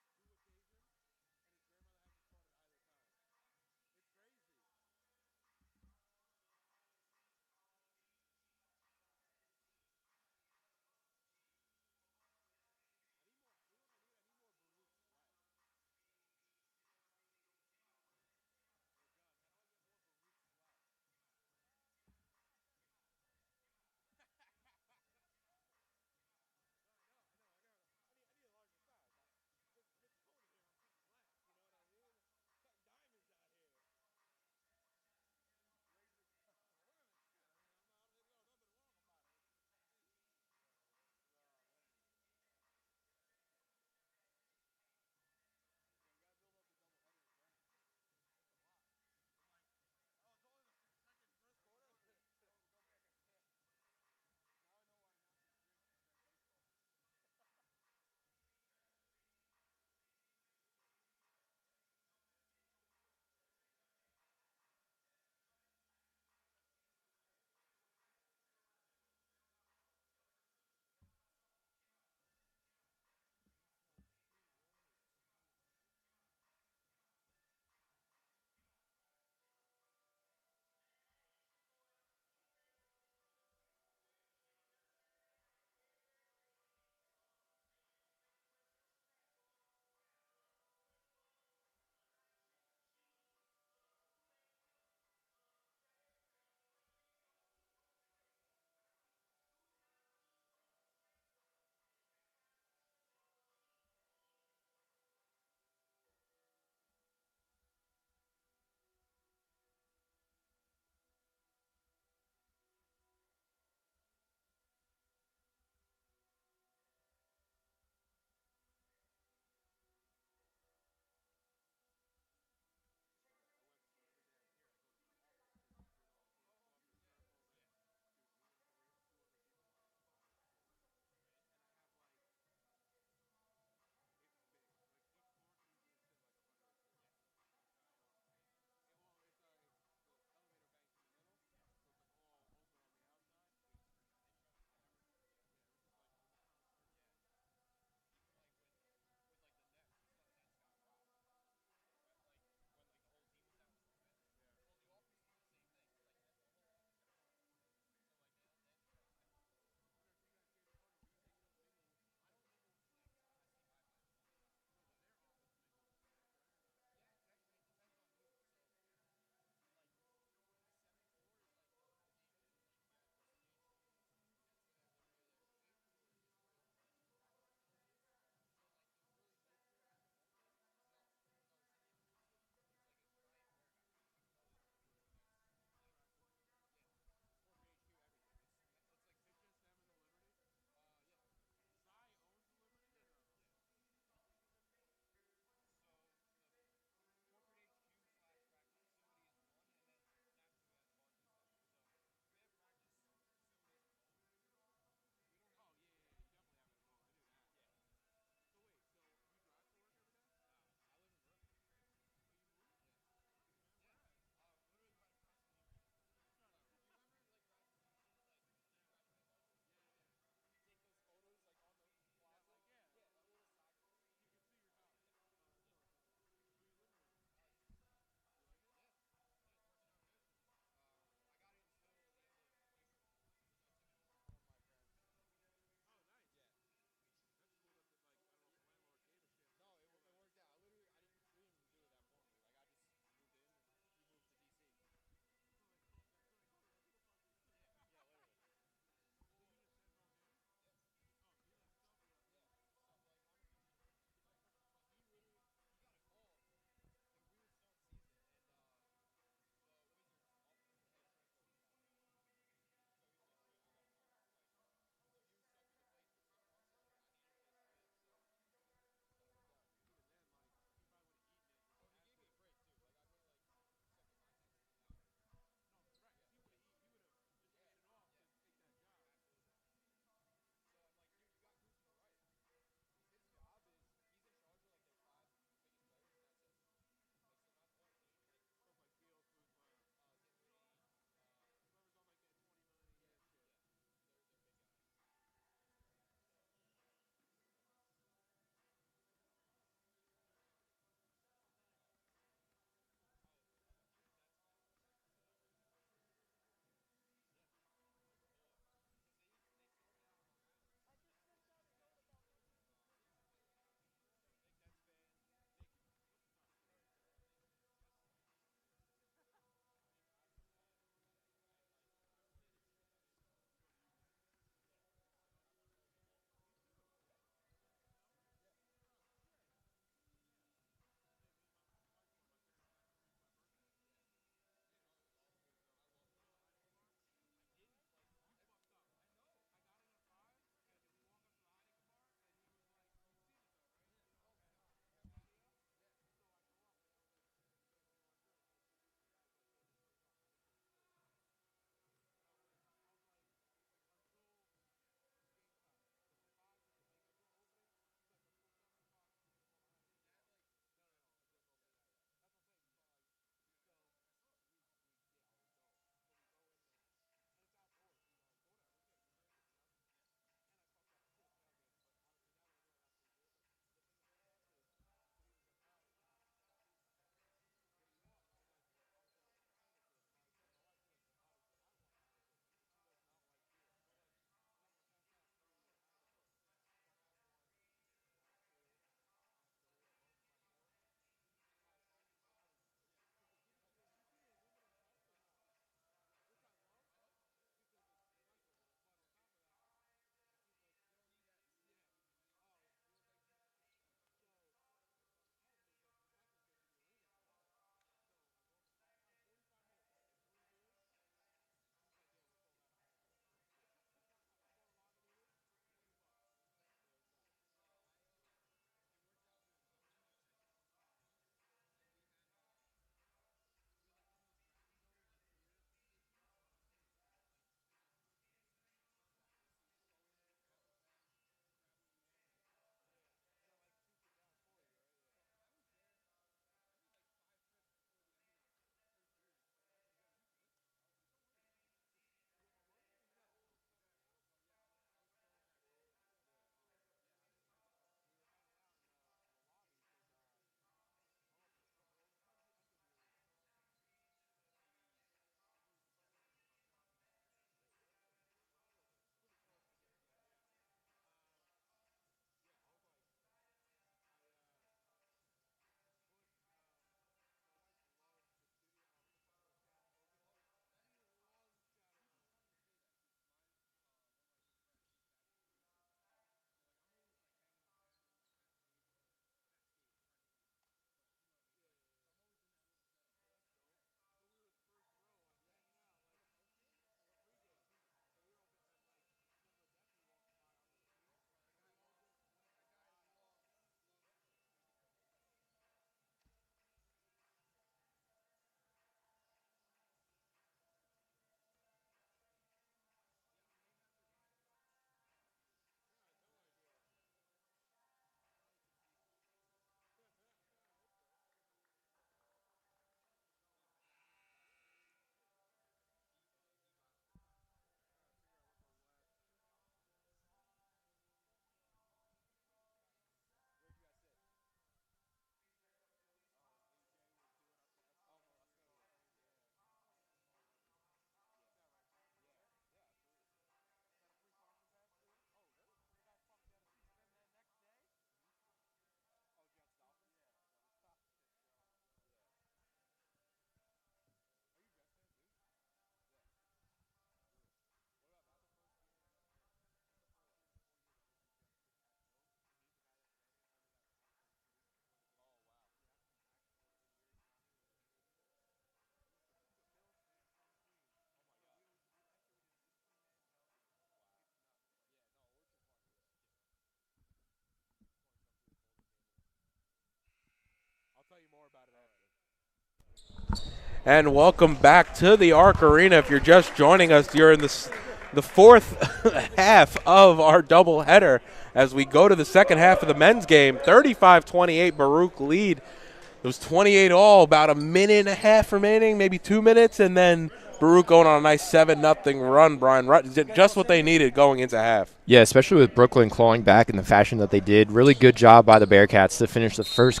And welcome back to the Arc Arena. If you're just joining us, you're in the fourth half of our doubleheader as we go to the second half of the men's game. 35-28, Baruch lead. It was 28 all, about a minute and a half remaining, maybe 2 minutes, and then Baruch going on a nice 7-0 run, Brian. Just what they needed going into half. Yeah, especially with Brooklyn clawing back in the fashion that they did. Really good job by the Bearcats to finish the first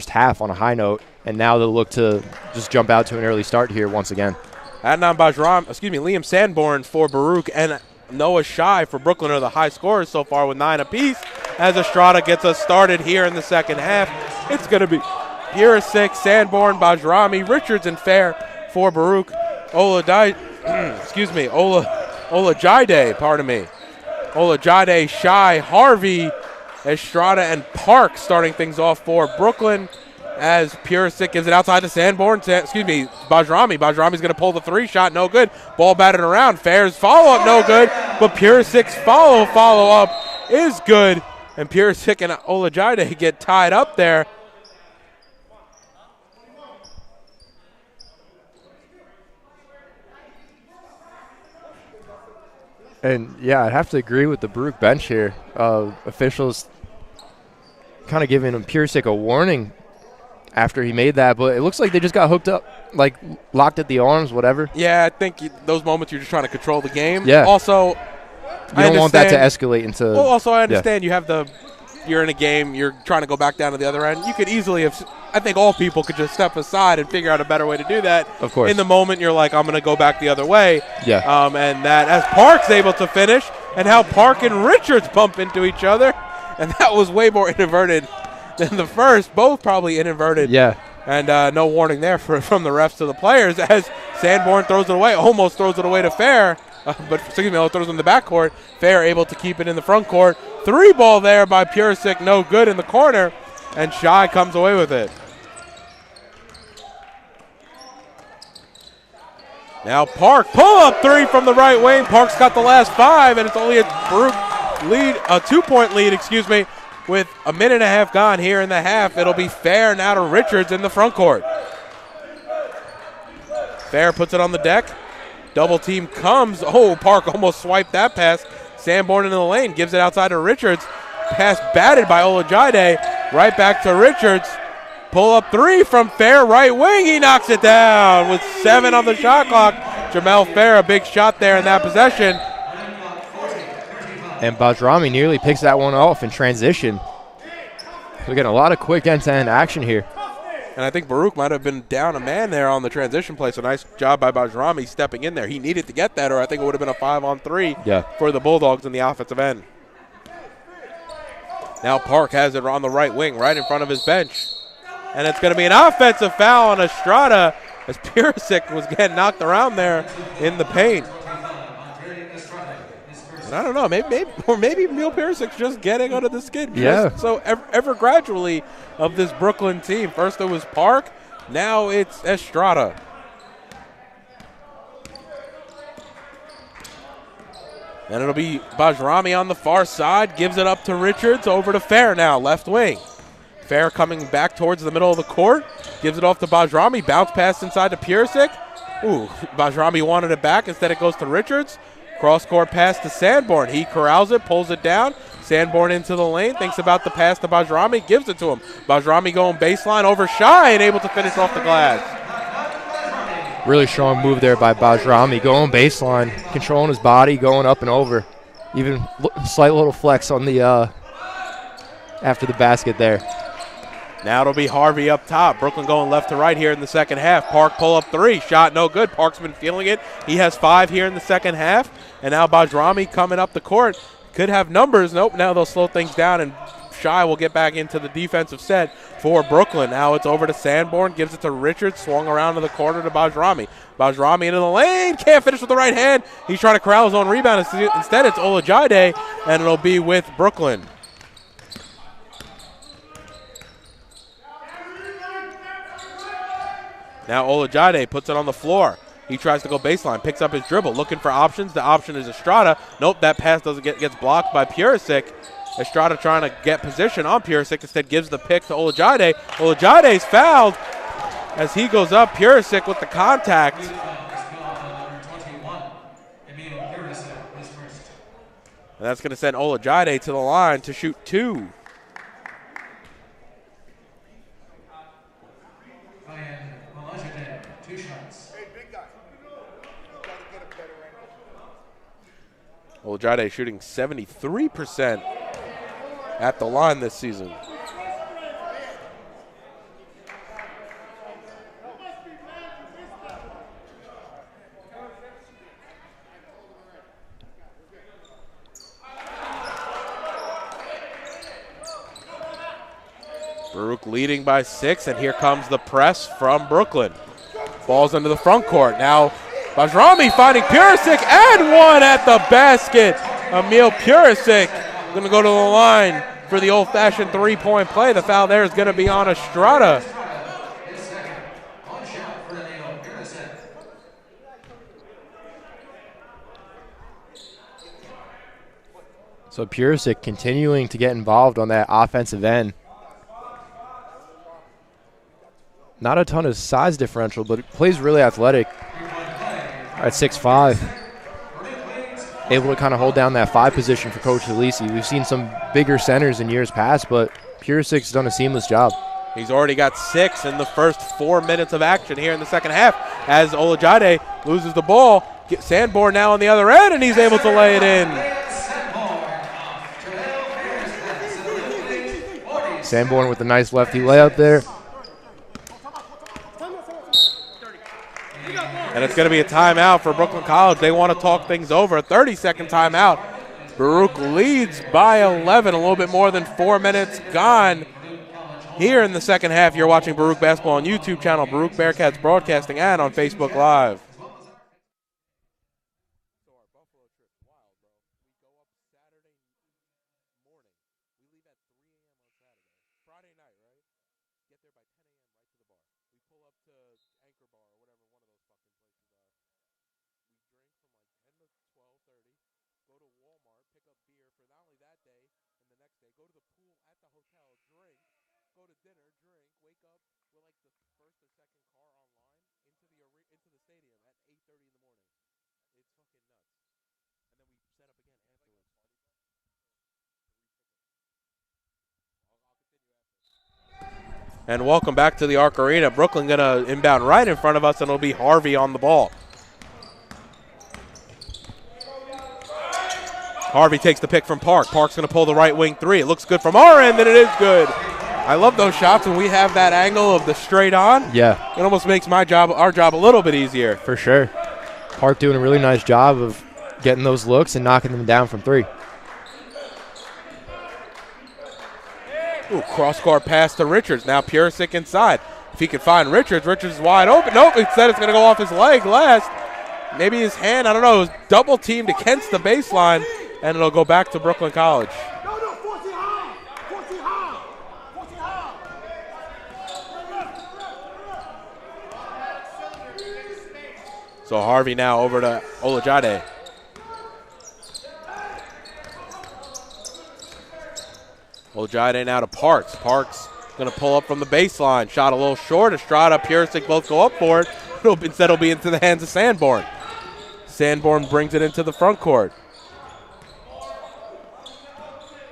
half on a high note, and now they'll look to just jump out to an early start here once again. Adnan Liam Sanborn for Baruch and Noah Shai for Brooklyn are the high scorers so far with 9 apiece. As Estrada gets us started here in the second half, it's going to be Purisic, Sanborn, Bajrami, Richards, and Fair for Baruch. Olajide, Shai, Harvey, Estrada, and Park starting things off for Brooklyn. As Purisic gives it outside to Sanborn. Bajrami. Bajrami's going to pull the 3 shot. No good. Ball batted around. Fair's follow-up, no good. But Purisic's follow-up is good. And Purisic and Olajide get tied up there. And, yeah, I'd have to agree with the Baruch bench here. Officials kind of giving him Purisic a warning after he made that, but it looks like they just got hooked up, like locked at the arms, whatever. Yeah, I think those moments you're just trying to control the game. Yeah. Also, you don't want that to escalate into. Well, also I understand you're in a game, you're trying to go back down to the other end. You could easily have. I think all people could just step aside and figure out a better way to do that. Of course. In the moment, you're like, I'm going to go back the other way. Yeah. And that as Park's able to finish, and how Park and Richards bump into each other, and that was way more inverted than the first. Both probably inverted. Yeah. And no warning there from the refs to the players as Sanborn throws it away, almost throws it away to Fair. But throws in the backcourt. Fair able to keep it in the front court. 3 ball there by Purisic, no good in the corner. And Shai comes away with it. Now Park, pull-up 3 from the right wing. Park's got the last 5, and it's only a Baruch lead, a 2-point lead, with a minute and a half gone here in the half. It'll be Fair now to Richards in the front court. Fair puts it on the deck. Double team comes. Oh, Park almost swiped that pass. Sanborn into the lane, gives it outside to Richards. Pass batted by Olajide. Right back to Richards. Pull up 3 from Fair, right wing. He knocks it down with 7 on the shot clock. Jehmehl Fair, a big shot there in that possession. And Bajrami nearly picks that one off in transition. We're getting a lot of quick end-to-end action here. And I think Baruch might have been down a man there on the transition play, so nice job by Bajrami stepping in there. He needed to get that, or I think it would have been a 5-on-3 for the Bulldogs in the offensive end. Now Park has it on the right wing, right in front of his bench. And it's going to be an offensive foul on Estrada as Purisic was getting knocked around there in the paint. And I don't know, maybe Emil Purisic's just getting under the skin. So ever gradually of this Brooklyn team. First it was Park, now it's Estrada. And it'll be Bajrami on the far side, gives it up to Richards, over to Fair now, left wing. Fair coming back towards the middle of the court, gives it off to Bajrami, bounce pass inside to Purisic. Ooh, Bajrami wanted it back, instead it goes to Richards. Cross-court pass to Sanborn. He corrals it, pulls it down. Sanborn into the lane, thinks about the pass to Bajrami, gives it to him. Bajrami going baseline over Shai and able to finish off the glass. Really strong move there by Bajrami, going baseline, controlling his body, going up and over. Even slight little flex on the after the basket there. Now it'll be Harvey up top. Brooklyn going left to right here in the second half. Park pull up 3. Shot no good. Park's been feeling it. He has 5 here in the second half. And now Bajrami coming up the court. Could have numbers. Nope, now they'll slow things down, and Shai will get back into the defensive set for Brooklyn. Now it's over to Sanborn. Gives it to Richards. Swung around to the corner to Bajrami. Bajrami into the lane. Can't finish with the right hand. He's trying to corral his own rebound. Instead, it's Olajide, and it'll be with Brooklyn. Now Olajide puts it on the floor. He tries to go baseline, picks up his dribble, looking for options. The option is Estrada. Nope, that pass gets blocked by Purisic. Estrada trying to get position on Purisic, instead gives the pick to Olajide. Olajide's fouled as he goes up. Purisic with the contact. And that's going to send Olajide to the line to shoot 2. Olajide shooting 73% at the line this season. Baruch leading by 6, and here comes the press from Brooklyn. Ball's into the front court. Now Bajrami finding Purisic and one at the basket. Emil Purisic going to go to the line for the old-fashioned three-point play. The foul there is going to be on Estrada. So Purisic continuing to get involved on that offensive end. Not a ton of size differential, but plays really athletic at 6'5". Able to kind of hold down that 5 position for Coach Alisi. We've seen some bigger centers in years past, but Purisic's done a seamless job. He's already got 6 in the first 4 minutes of action here in the second half as Olajide loses the ball. Sanborn now on the other end, and he's able to lay it in. Sanborn with a nice lefty layup there. And it's going to be a timeout for Brooklyn College. They want to talk things over. A 30-second timeout. Baruch leads by 11, a little bit more than 4 minutes gone here in the second half. You're watching Baruch Basketball on YouTube channel, Baruch Bearcats Broadcasting, and on Facebook Live. And welcome back to the Arc Arena. Brooklyn going to inbound right in front of us, and it'll be Harvey on the ball. Harvey takes the pick from Park. Park's going to pull the right wing 3. It looks good from our end, and it is good. I love those shots when we have that angle of the straight on. Yeah. It almost makes our job a little bit easier. For sure. Park doing a really nice job of getting those looks and knocking them down from 3. Ooh, cross-court pass to Richards. Now Purisic inside. If he can find Richards, Richards is wide open. Nope, instead it's going to go off his leg last. Maybe his hand, I don't know. It was double teamed against the baseline, and it'll go back to Brooklyn College. So Harvey now over to Olajide. Olajide now to Parks. Parks going to pull up from the baseline. Shot a little short. Estrada, Purisic both go up for it. Instead it'll be into the hands of Sanborn. Sanborn brings it into the front court.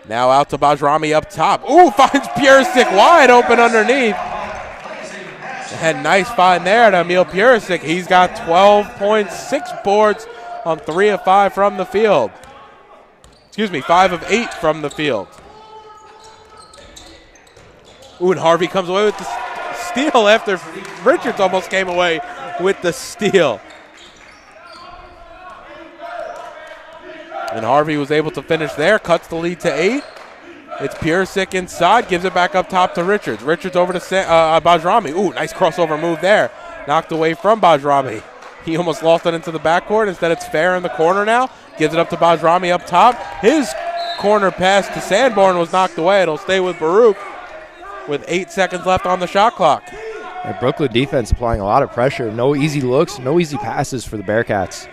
Now out to Bajrami up top. Ooh, finds Purisic wide open underneath. And nice find there to Emil Purisic. He's got 12 points, 6 boards on 3 of 5 from the field. Excuse me, 5 of 8 from the field. Ooh, and Harvey comes away with the steal after Richards almost came away with the steal. And Harvey was able to finish there, cuts the lead to 8. It's Purisic inside, gives it back up top to Richards. Richards over to Bajrami. Ooh, nice crossover move there. Knocked away from Bajrami. He almost lost it into the backcourt. Instead, it's Fair in the corner now. Gives it up to Bajrami up top. His corner pass to Sanborn was knocked away. It'll stay with Baruch with 8 seconds left on the shot clock. The Brooklyn defense applying a lot of pressure. No easy looks, no easy passes for the Bearcats.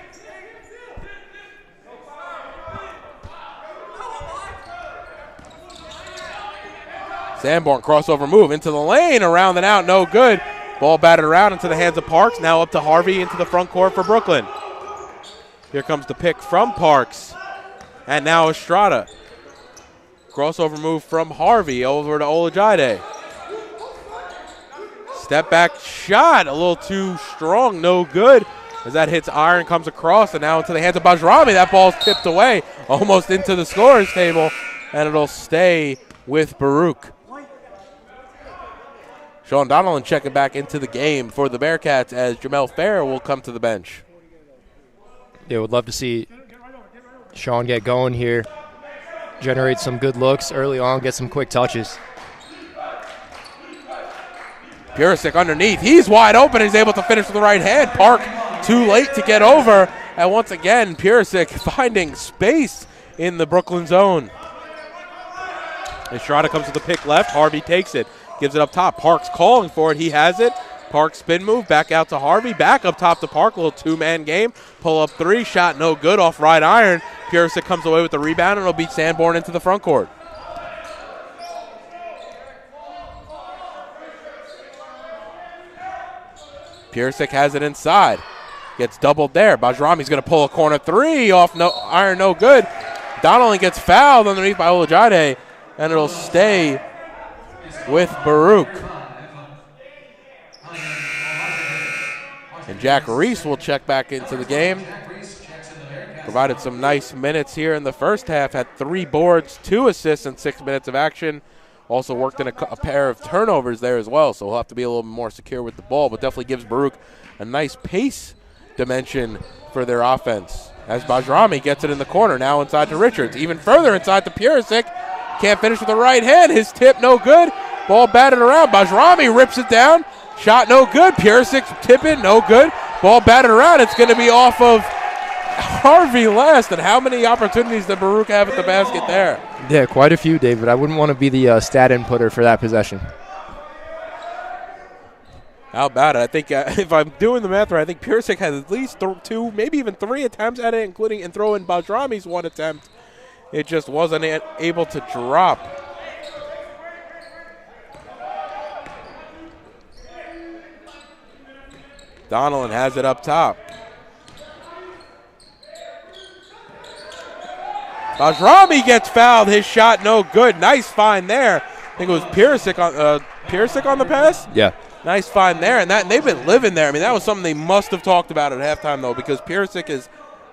Sanborn crossover move into the lane, around and out, no good. Ball batted around into the hands of Parks. Now up to Harvey into the front court for Brooklyn. Here comes the pick from Parks. And now Estrada. Crossover move from Harvey over to Olajide. Step back shot, a little too strong, no good. As that hits iron, comes across, and now into the hands of Bajrami. That ball's tipped away, almost into the scorer's table, and it'll stay with Baruch. Sean Donnellan checking back into the game for the Bearcats as Jehmehl Fair will come to the bench. Yeah, would love to see Sean get going here, generate some good looks early on, get some quick touches. Purisic underneath. He's wide open. He's able to finish with the right hand. Park too late to get over. And once again, Purisic finding space in the Brooklyn zone. Estrada comes to the pick left. Harvey takes it. Gives it up top. Park's calling for it. He has it. Park spin move. Back out to Harvey. Back up top to Park. A little two-man game. Pull up three. Shot no good off right iron. Purisic comes away with the rebound and it'll beat Sanborn into the front court. Purisic has it inside. Gets doubled there. Bajrami's going to pull a corner three off iron, no good. Donnellan gets fouled underneath by Olajide, and it'll stay with Baruch. And Jack Reese will check back into the game. Provided some nice minutes here in the first half. Had 3 boards, 2 assists, and 6 minutes of action. Also worked in a pair of turnovers there as well, so he'll have to be a little more secure with the ball, but definitely gives Baruch a nice pace dimension for their offense. As Bajrami gets it in the corner, now inside to Richards. Even further inside to Purisic. Can't finish with the right hand. His tip no good. Ball batted around. Bajrami rips it down. Shot no good. Purisic tip it, no good. Ball batted around. It's going to be off of Harvey last. And how many opportunities did Baruch have at the basket there? Yeah, quite a few, David. I wouldn't want to be the stat inputter for that possession. How about it? I think if I'm doing the math right, I think Purisic has at least 2, maybe even 3 attempts at it, including and throw in Bajrami's 1 attempt. It just wasn't able to drop. Donnellan has it up top. Bajrami gets fouled. His shot no good. Nice find there. I think it was Purisic on the pass. Yeah. Nice find there, and they've been living there. I mean, that was something they must have talked about at halftime, though, because Purisic is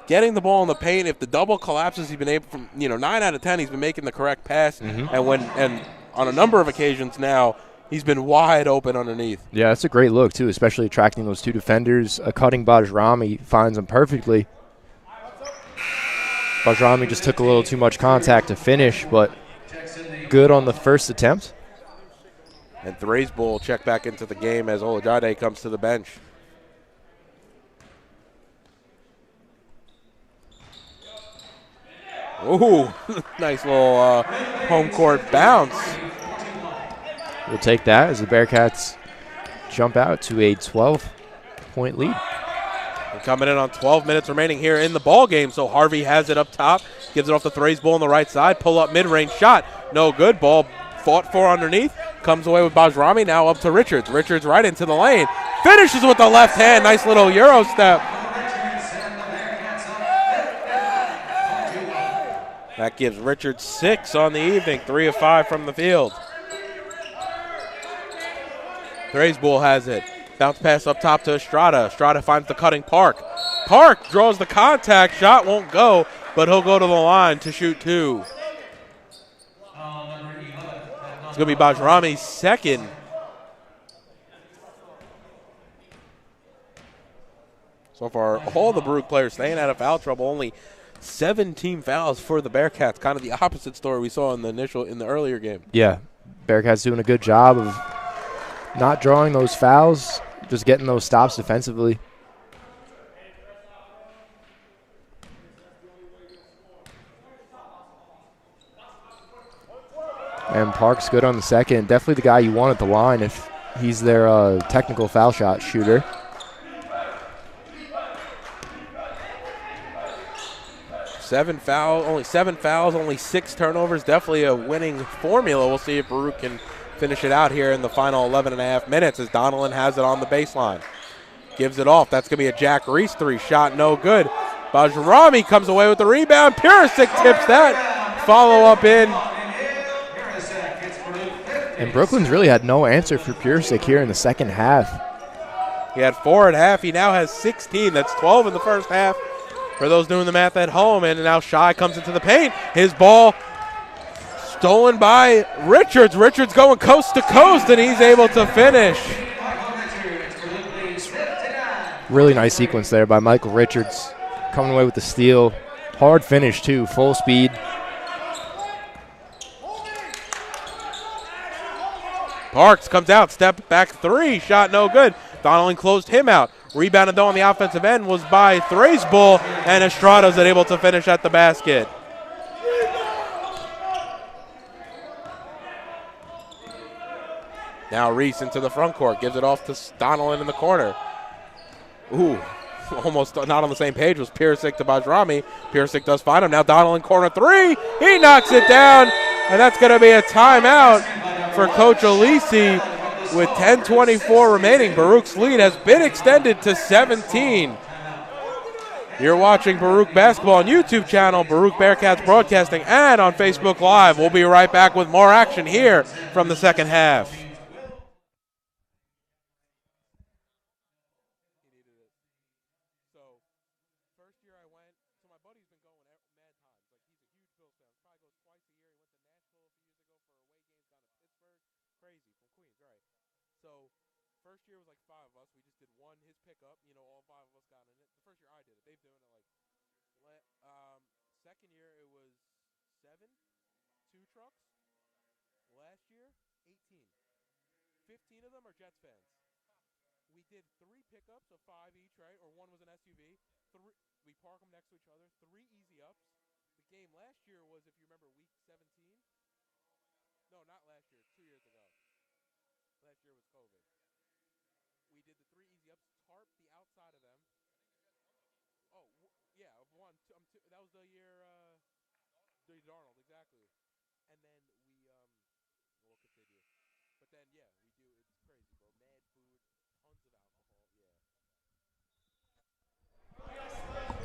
getting the ball in the paint. If the double collapses, he's been able, from 9 out of 10, he's been making the correct pass, and on a number of occasions now, he's been wide open underneath. Yeah, that's a great look too, especially attracting those 2 defenders. A cutting Bajrami finds him perfectly. Bajrami just took a little too much contact to finish, but good on the first attempt. And Thraisbull will check back into the game as Olajide comes to the bench. Ooh, nice little home court bounce. We'll take that as the Bearcats jump out to a 12-point lead. And coming in on 12 minutes remaining here in the ball game, so Harvey has it up top, gives it off to Thraisbull on the right side, pull up mid-range shot, no good, ball fought for underneath, comes away with Bajrami, now up to Richards. Richards right into the lane, finishes with the left hand, nice little Euro step. That gives Richards 6 on the evening, 3 of 5 from the field. Thraisbull has it. Bounce pass up top to Estrada. Estrada finds the cutting Park. Park draws the contact. Shot won't go, but he'll go to the line to shoot 2. It's going to be Bajrami's second. So far, all the Baruch players staying out of foul trouble. Only 7 team fouls for the Bearcats. Kind of the opposite story we saw in the earlier game. Yeah, Bearcats doing a good job of not drawing those fouls, just getting those stops defensively. And Park's good on the second. Definitely the guy you want at the line if he's their technical foul shot shooter. Only 7 fouls, only 6 turnovers. Definitely a winning formula. We'll see if Baruch can finish it out here in the final 11 and a half minutes as Donelon has it on the baseline. Gives it off. That's going to be a Jack Reese 3 shot. No good. Bajrami comes away with the rebound. Purisic tips that. Follow up in. And Brooklyn's really had no answer for Purisic here in the second half. He had 4 at half. He now has 16. That's 12 in the first half for those doing the math at home. And now Shai comes into the paint. His ball stolen by Richards. Richards going coast to coast, and he's able to finish. Really nice sequence there by Michael Richards. Coming away with the steal. Hard finish, too. Full speed. Parks comes out. Step back 3. Shot no good. Donelon closed him out. Rebounded, though, on the offensive end was by Thracebull, and Estrada's able to finish at the basket. Now Reese into the front court. Gives it off to Donelon in the corner. Ooh, almost not on the same page was Purisic to Bajrami. Purisic does find him. Now Donelon corner 3. He knocks it down, and that's going to be a timeout for Coach Alisi with 10:24 remaining. Baruch's lead has been extended to 17. You're watching Baruch Basketball on YouTube channel, Baruch Bearcats Broadcasting, and on Facebook Live. We'll be right back with more action here from the second half.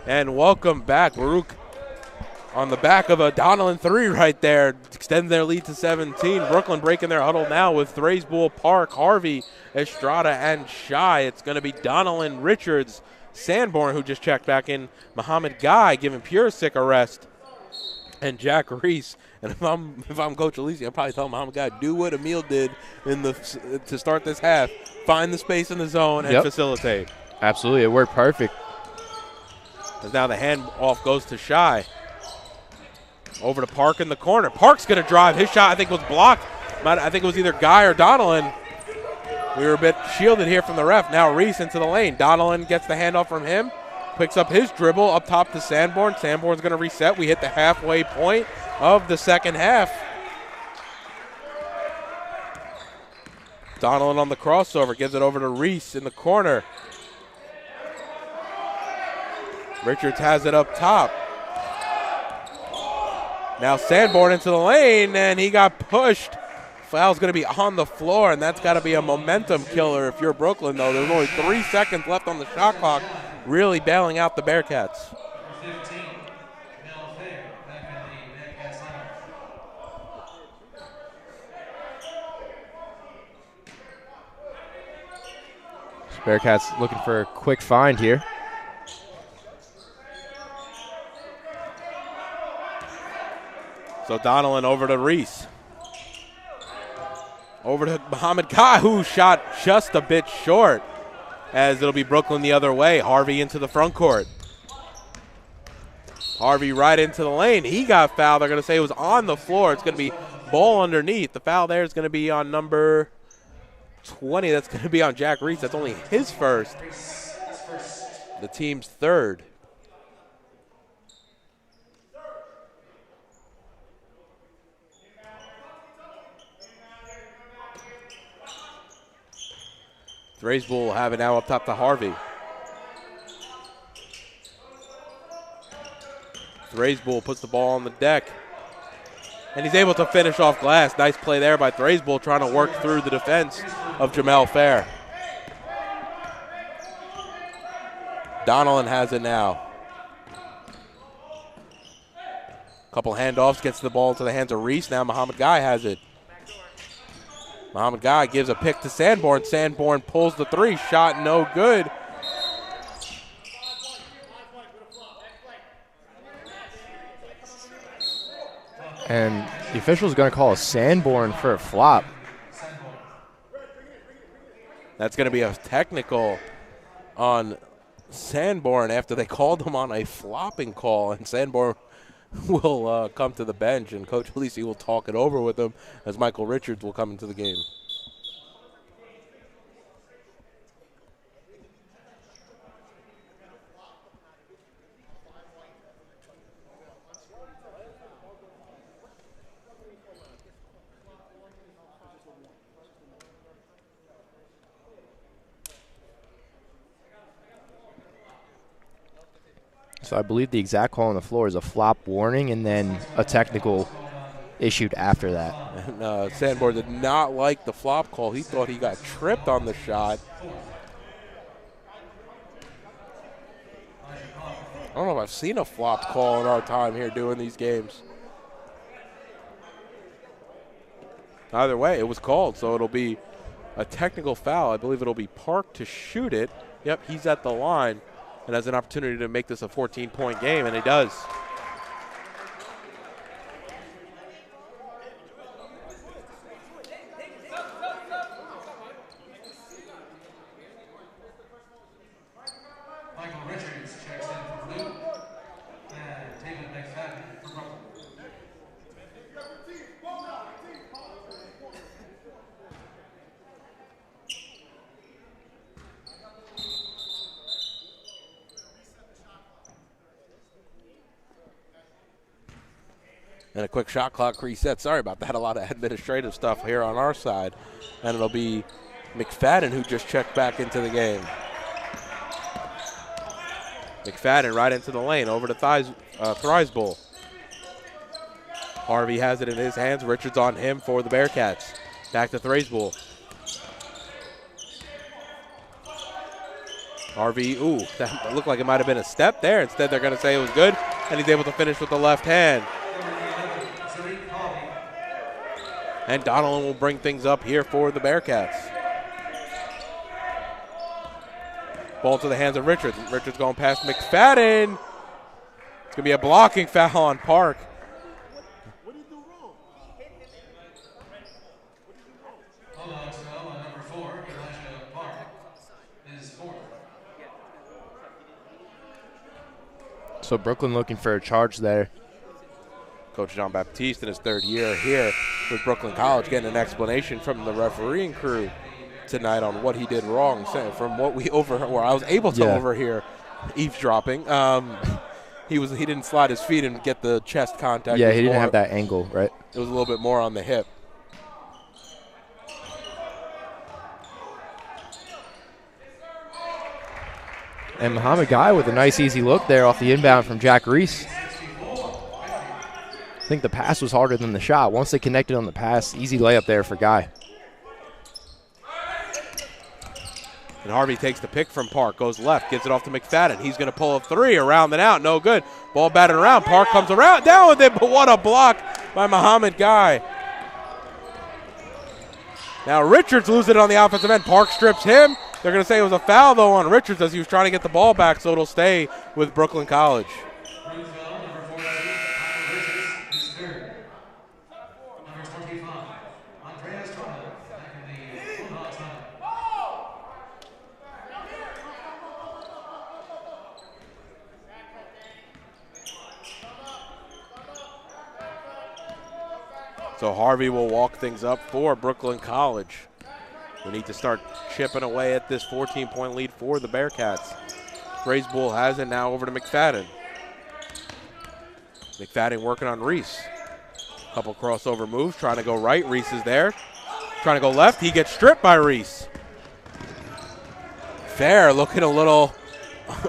And welcome back. Baruch on the back of a Donelon 3 right there, extend their lead to 17. Brooklyn breaking their huddle now with Thracebull, Park, Harvey, Estrada, and Shai. It's going to be Donelon, Richards, Sanborn, who just checked back in, Muhammad Guy giving Purisic a rest, and Jack Reese. And if I'm Coach Alisi, I'm probably telling Muhammad Guy, do what Emil did to start this half. Find the space in the zone and facilitate. Absolutely, it worked perfect. As now the handoff goes to Shai. Over to Park in the corner. Park's going to drive. His shot, I think, was blocked. I think it was either Guy or Donelon. We were a bit shielded here from the ref. Now Reese into the lane. Donelon gets the handoff from him. Picks up his dribble up top to Sanborn. Sanborn's going to reset. We hit the halfway point of the second half. Donelon on the crossover. Gives it over to Reese in the corner. Richards has it up top. Now Sanborn into the lane, and he got pushed. Foul's going to be on the floor, and that's got to be a momentum killer if you're Brooklyn, though. There's only 3 seconds left on the shot clock, really bailing out the Bearcats. Bearcats looking for a quick find here. So Donelon over to Reese. Over to Muhammad Guy, who shot just a bit short, as it'll be Brooklyn the other way. Harvey into the front court. Harvey right into the lane. He got fouled. They're going to say it was on the floor. It's going to be ball underneath. The foul there is going to be on number 20. That's going to be on Jack Reese. That's only his first. The team's third. Thracebull will have it now up top to Harvey. Thraisbull puts the ball on the deck. And he's able to finish off glass. Nice play there by Thraisbull trying to work through the defense of Jehmehl Fair. Donalyn has it now. Couple handoffs, gets the ball to the hands of Reese. Now Muhammad Guy has it. Muhammad Guy gives a pick to Sanborn. Sanborn pulls the three. Shot no good. And the official's going to call a Sanborn for a flop. That's going to be a technical on Sanborn after they called him on a flopping call. And Sanborn will come to the bench, and Coach Lisi will talk it over with him as Michael Richards will come into the game. So I believe the exact call on the floor is a flop warning and then a technical issued after that. And Sanborn did not like the flop call. He thought he got tripped on the shot. I don't know if I've seen a flop call in our time here doing these games. Either way, it was called, so it'll be a technical foul. I believe it'll be Park to shoot it. Yep, he's at the line and has an opportunity to make this a 14-point game, and he does. Michael Richards checks in for Blue. And David McFadden for Brooklyn. And a quick shot clock reset. Sorry about that. A lot of administrative stuff here on our side. And it'll be McFadden who just checked back into the game. McFadden right into the lane, over to Thraisbull. Harvey has it in his hands. Richards on him for the Bearcats. Back to Thraisbull. Harvey, ooh, that looked like it might have been a step there. Instead, they're going to say it was good, and he's able to finish with the left hand. And Donalyn will bring things up here for the Bearcats. Ball to the hands of Richards. Richards going past McFadden. It's going to be a blocking foul on Park. Bulldogs foul on number 4, Elijah Park, is 4th. So Brooklyn looking for a charge there. Coach Jean Baptiste in his third year here with Brooklyn College getting an explanation from the refereeing crew tonight on what he did wrong. From what we overheard, or I was able to overhear eavesdropping, he didn't slide his feet and get the chest contact. Yeah, he didn't have that angle, right? It was a little bit more on the hip. And Muhammad Guy with a nice easy look there off the inbound from Jack Reese. I think the pass was harder than the shot. Once they connected on the pass, easy layup there for Guy. And Harvey takes the pick from Park, goes left, gives it off to McFadden. He's going to pull a three, around and out, no good. Ball batted around, Park comes around, down with it, but what a block by Muhammad Guy. Now Richards loses it on the offensive end. Park strips him. They're going to say it was a foul, though, on Richards as he was trying to get the ball back, so it'll stay with Brooklyn College. So Harvey will walk things up for Brooklyn College. We need to start chipping away at this 14-point lead for the Bearcats. Thraisbull has it now over to McFadden. McFadden working on Reese. Couple crossover moves, trying to go right. Reese is there. Trying to go left. He gets stripped by Reese. Fair looking a little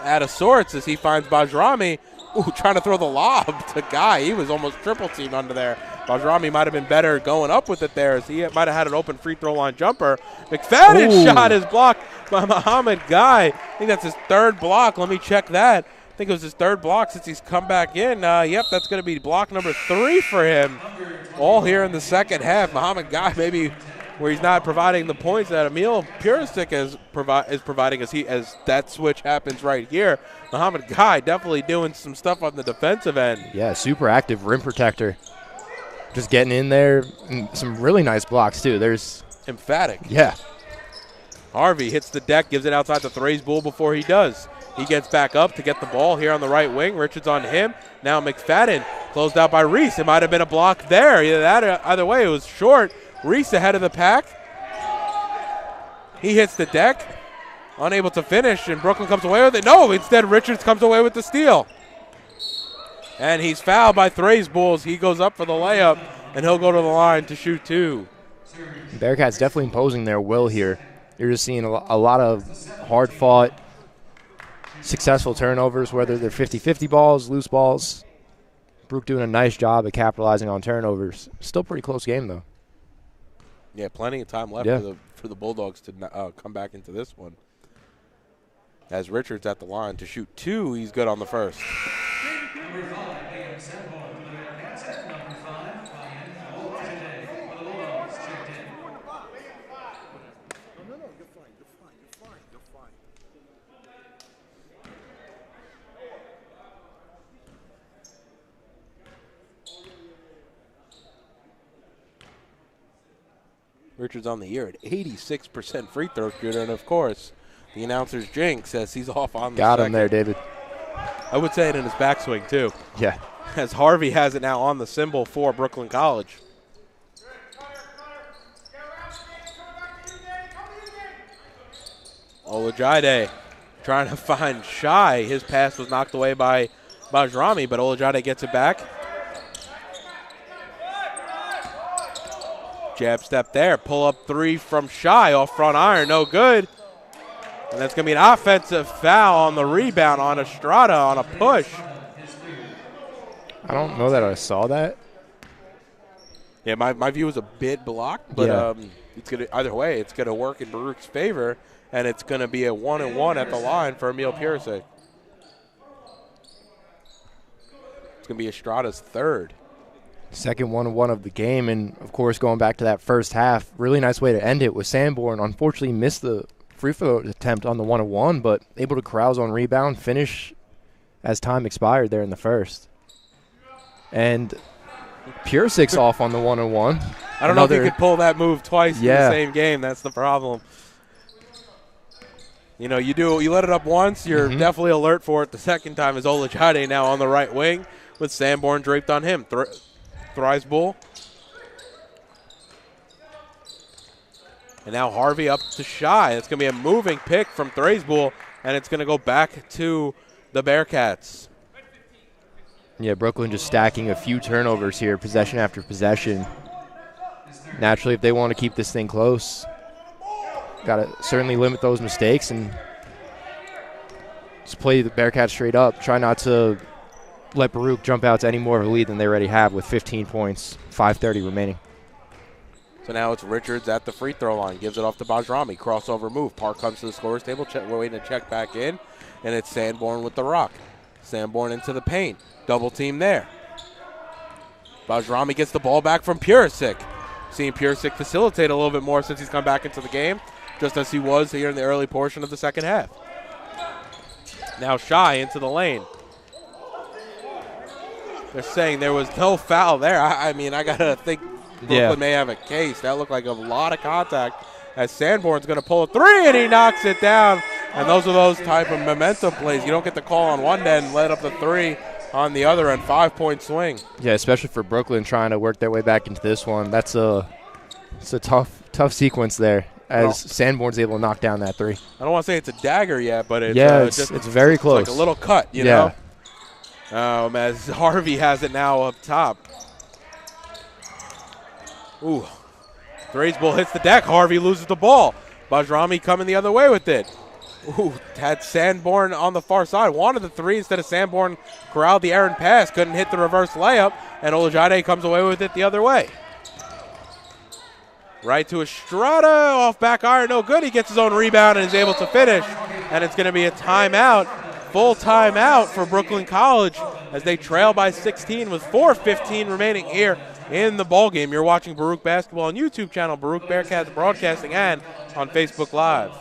out of sorts as he finds Bajrami Ooh, trying to throw the lob to Guy. He was almost triple teamed under there. Bajrami might have been better going up with it there, as he might have had an open free throw line jumper. McFadden's shot is blocked by Muhammad Guy. I think that's his third block. Let me check that. I think it was his third block since he's come back in. Yep, that's going to be block number 3 for him. All here in the second half. Muhammad Guy maybe where he's not providing the points that Emil Purisic is providing as that switch happens right here. Muhammad Guy definitely doing some stuff on the defensive end. Yeah, super active rim protector. Just getting in there. And some really nice blocks, too. There's emphatic. Yeah. Harvey hits the deck, gives it outside the Thrace Bull before he does. He gets back up to get the ball here on the right wing. Richards on him. Now McFadden closed out by Reese. It might have been a block there. Either way, it was short. Reese ahead of the pack. He hits the deck. Unable to finish, and Brooklyn comes away with it. No, instead Richards comes away with the steal. And he's fouled by Thrace Bulls. He goes up for the layup, and he'll go to the line to shoot 2. Bearcats definitely imposing their will here. You're just seeing a lot of hard-fought, successful turnovers, whether they're 50-50 balls, loose balls. Baruch doing a nice job at capitalizing on turnovers. Still pretty close game, though. Yeah, plenty of time left for the Bulldogs to come back into this one. As Richards at the line to shoot 2, he's good on the first. Number 5, Sanborn for the Bearcats. At number 5, today for the Bulldogs checked in. No, you're fine. Richards on the year at 86% free throw shooter, and of course, the announcer's jinx says he's off on the Got him second. there, David. I would say it in his backswing, too. Yeah. As Harvey has it now on the symbol for Brooklyn College. Olajide trying to find Shy. His pass was knocked away by Bajrami, but Olajide gets it back. Jab step there. Pull up 3 from Shy off front iron. No good. And that's going to be an offensive foul on the rebound on Estrada on a push. I don't know that I saw that. Yeah, my view was a bit blocked, but Yeah. it's gonna either way, it's going to work in Baruch's favor, and it's going to be a 1-and-1 at the line for Emil Purisic. It's going to be Estrada's third. Second 1-1 of the game, and, of course, going back to that first half, really nice way to end it with Sanborn. Unfortunately, missed the free throw attempt on the 1-1, but able to carouse on rebound, finish as time expired there in the first. And Purisic's off on the 1-1. I don't know if you could pull that move twice in the same game. That's the problem. You know, you let it up once, you're definitely alert for it the second time. Is Olajide now on the right wing with Sanborn draped on him. Thrice Bull. And now Harvey up to Shy. It's going to be a moving pick from Thrace Bull, and it's going to go back to the Bearcats. Yeah, Brooklyn just stacking a few turnovers here, possession after possession. Naturally, if they want to keep this thing close, got to certainly limit those mistakes and just play the Bearcats straight up. Try not to let Baruch jump out to any more of a lead than they already have with 15 points, 5:30 remaining. So now it's Richards at the free throw line. Gives it off to Bajrami. Crossover move. Park comes to the scorer's table. We're waiting to check back in. And it's Sanborn with the rock. Sanborn into the paint. Double team there. Bajrami gets the ball back from Purisic. Seeing Purisic facilitate a little bit more since he's come back into the game, just as he was here in the early portion of the second half. Now Shy into the lane. They're saying there was no foul there. I mean, I got to think Brooklyn may have a case. That looked like a lot of contact as Sanborn's going to pull a 3, and he knocks it down. And those are those type of momentum plays. You don't get the call on one end, let up the 3 on the other end. 5-point swing. Yeah, especially for Brooklyn trying to work their way back into this one. It's a tough sequence there as Sanborn's able to knock down that 3. I don't want to say it's a dagger yet, but it's it's very close. It's like a little cut, you know? As Harvey has it now up top. Ooh. Thrace Bull hits the deck. Harvey loses the ball. Bajrami coming the other way with it. Ooh, had Sanborn on the far side. Wanted the three instead of Sanborn corralled the errant pass. Couldn't hit the reverse layup, and Olajide comes away with it the other way. Right to Estrada, off back iron, no good. He gets his own rebound and is able to finish. And it's going to be a timeout, full timeout for Brooklyn College as they trail by 16 with 4:15 remaining here in the ballgame. You're watching Baruch Basketball on YouTube channel, Baruch Bearcats Broadcasting, and on Facebook Live.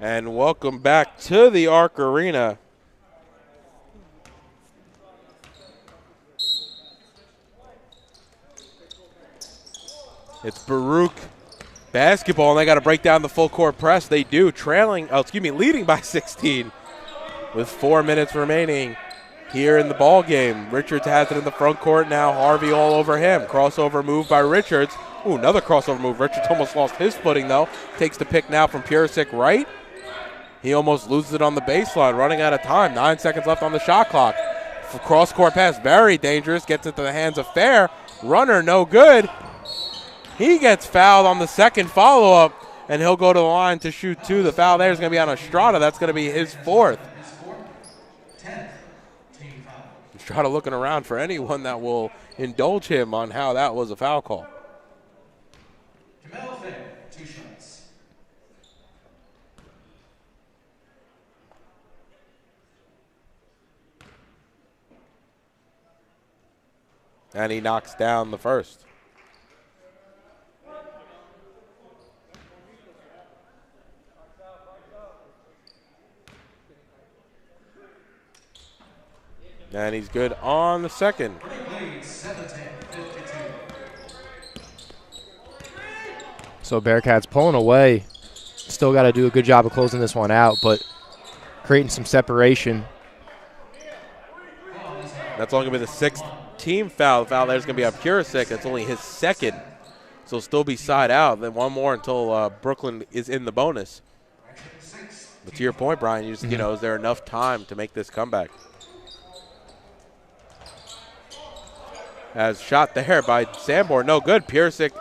And welcome back to the Arc Arena. It's Baruch basketball, and they got to break down the full court press. They do, leading by 16 with 4 minutes remaining here in the ball game. Richards has it in the front court now. Harvey all over him. Crossover move by Richards. Ooh, another crossover move. Richards almost lost his footing, though. Takes the pick now from Purisic right. He almost loses it on the baseline, running out of time. 9 seconds left on the shot clock. Cross-court pass, very dangerous. Gets it to the hands of Fair. Runner, no good. He gets fouled on the second follow-up, and he'll go to the line to shoot two. The foul there is going to be on Estrada. That's going to be his fourth. Estrada looking around for anyone that will indulge him on how that was a foul call. Jehmehl Fair, 2 shots. And he knocks down the first. And he's good on the second. So Bearcats pulling away. Still got to do a good job of closing this one out, but creating some separation. That's only going to be the 6th team foul. The foul there's going to be on Purisic. That's only his second. So he'll still be side out. Then one more until Brooklyn is in the bonus. But to your point, Brian, is there enough time to make this comeback? As shot there by Sanborn, no good. Purisic,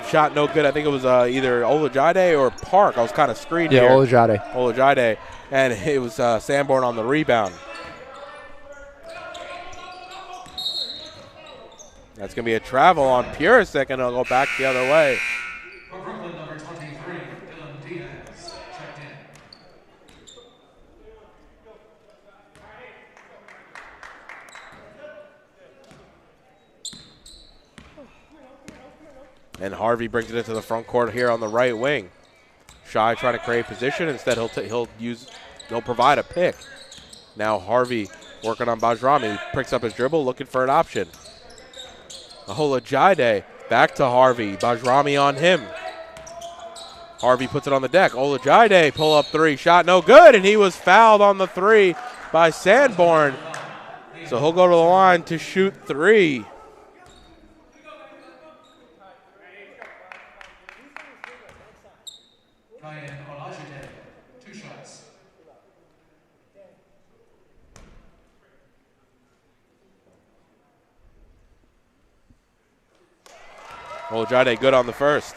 shot no good. I think it was either Olajide or Park. I was kind of screened here. Olajide. And it was Sanborn on the rebound. That's going to be a travel on Purisic, and it'll go back the other way. For Brooklyn, number 23, Dylan Diaz, checked in. And Harvey brings it into the front court here on the right wing. Shy trying to create position. Instead, he'll provide a pick. Now Harvey working on Bajrami. Picks up his dribble, looking for an option. Olajide back to Harvey. Bajrami on him. Harvey puts it on the deck. Olajide pull up three. Shot no good, and he was fouled on the three by Sanborn. So he'll go to the line to shoot three. Olajide good on the first.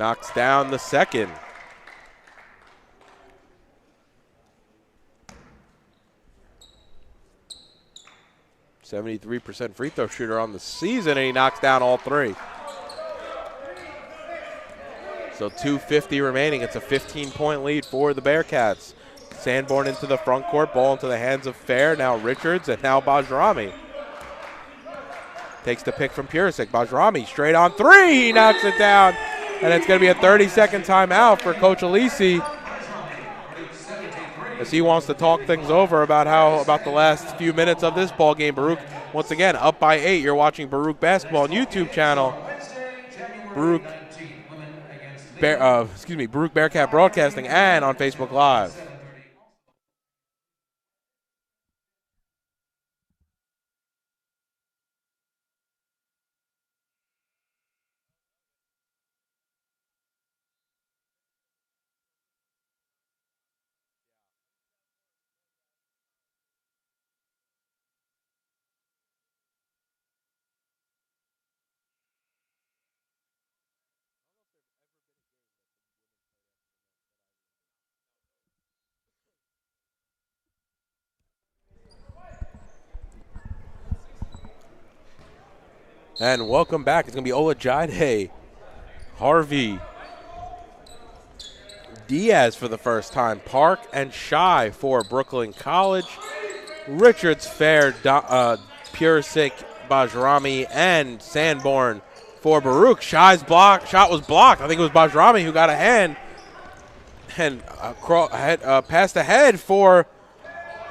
knocks down the second. .73% free throw shooter on the season, and he knocks down all three. So 2:50 remaining. It's a 15-point lead for the Bearcats. Sanborn into the front court, ball into the hands of Fair, now Richards, and now Bajrami. Takes the pick from Purisic. Bajrami straight on three. He knocks it down. And it's going to be a 30-second timeout for Coach Alisi, as he wants to talk things over about the last few minutes of this ball game. Baruch, once again, up by 8. You're watching Baruch Basketball on YouTube channel. Baruch Bearcat Broadcasting, and on Facebook Live. And welcome back. It's going to be Olajide, Harvey, Diaz for the first time, Park and Shy for Brooklyn College, Richards, Fair, Purisic, Bajrami, and Sanborn for Baruch. Shy's shot was blocked. I think it was Bajrami who got a hand and passed ahead for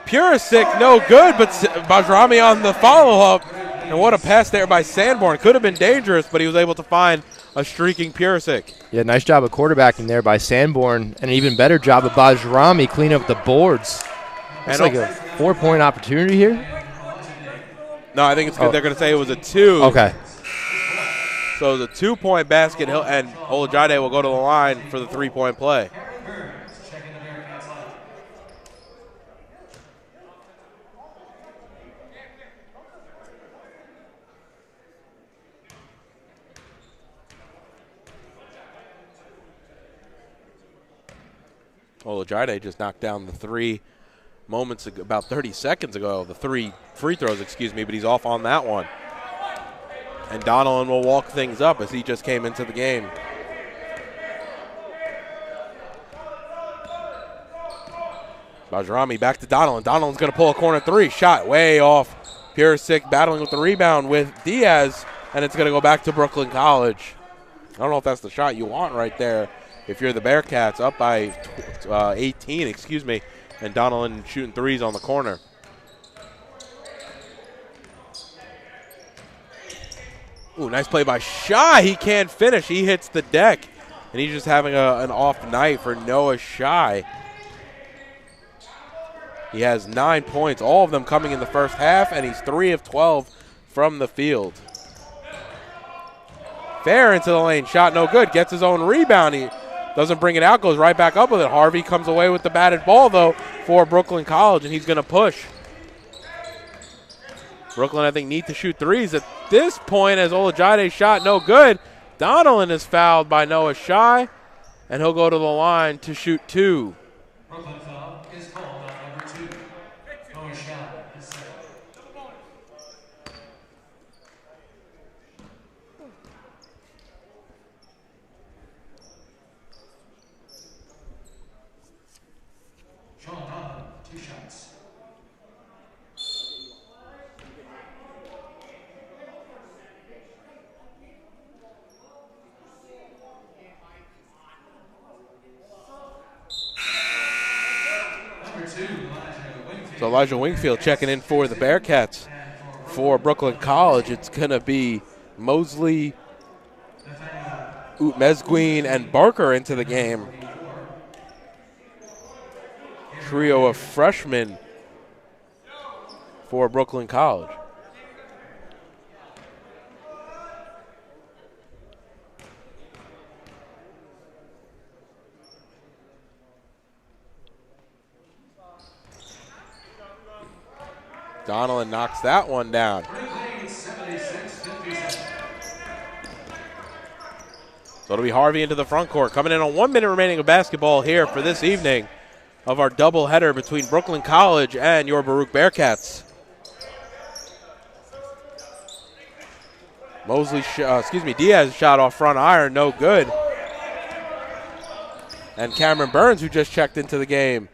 Purisic. No good, but Bajrami on the follow-up. And what a pass there by Sanborn. Could have been dangerous, but he was able to find a streaking Purisic. Yeah, nice job of quarterbacking there by Sanborn, and an even better job of Bajrami cleaning up the boards. It's like a 4-point opportunity here. No, I think it's good. They're going to say it was a 2. Okay. So it was a 2-point basket, and Olajide will go to the line for the 3-point play. Olajide just knocked down the 3 moments ago, about 30 seconds ago, the 3 free throws, but he's off on that one. And Donalon will walk things up as he just came into the game. Bajrami back to Donalon. Donalon's going to pull a corner 3. Shot way off. Purisic battling with the rebound with Diaz, and it's going to go back to Brooklyn College. I don't know if that's the shot you want right there. If you're the Bearcats, up by 18, and Donalon shooting 3s on the corner. Ooh, nice play by Shy. He can't finish. He hits the deck, and he's just having an off night for Noah Shy. He has 9 points, all of them coming in the first half, and he's 3 of 12 from the field. Fair into the lane, shot no good, gets his own rebound. He doesn't bring it out, goes right back up with it. Harvey comes away with the batted ball, though, for Brooklyn College, and he's going to push. Brooklyn, I think, need to shoot 3s at this point, as Olajide's shot no good. Donalon is fouled by Noah Shy, and he'll go to the line to shoot 2. Brooklyn foul is called on number 2. Noah Shy is set. Sean Donalon, 2 shots. So Elijah Wingfield checking in for the Bearcats for Brooklyn College. It's going to be Mosley, Mesguin, and Barker into the game. Trio of freshmen for Brooklyn College. Donalon knocks that one down. So So it'll be Harvey into the front court. Coming in on 1 minute remaining of basketball here for this evening of our doubleheader between Brooklyn College and your Baruch Bearcats. Diaz shot off front iron, no good. And Cameron Burns, who just checked into the game.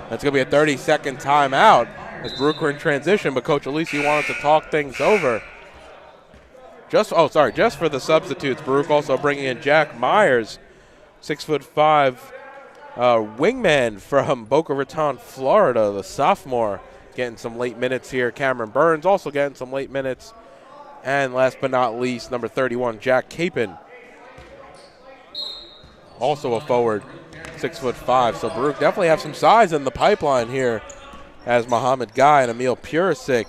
That's going to be a 30-second timeout as Baruch are in transition, but Coach Alisi wanted to talk things over. Just for the substitutes, Baruch also bringing in Jack Myers, 6'5", wingman from Boca Raton, Florida, the sophomore, getting some late minutes here. Cameron Burns also getting some late minutes. And last but not least, number 31, Jack Capon, also a forward, 6'5". So Baruch definitely have some size in the pipeline here as Muhammad Guy and Emil Purisic.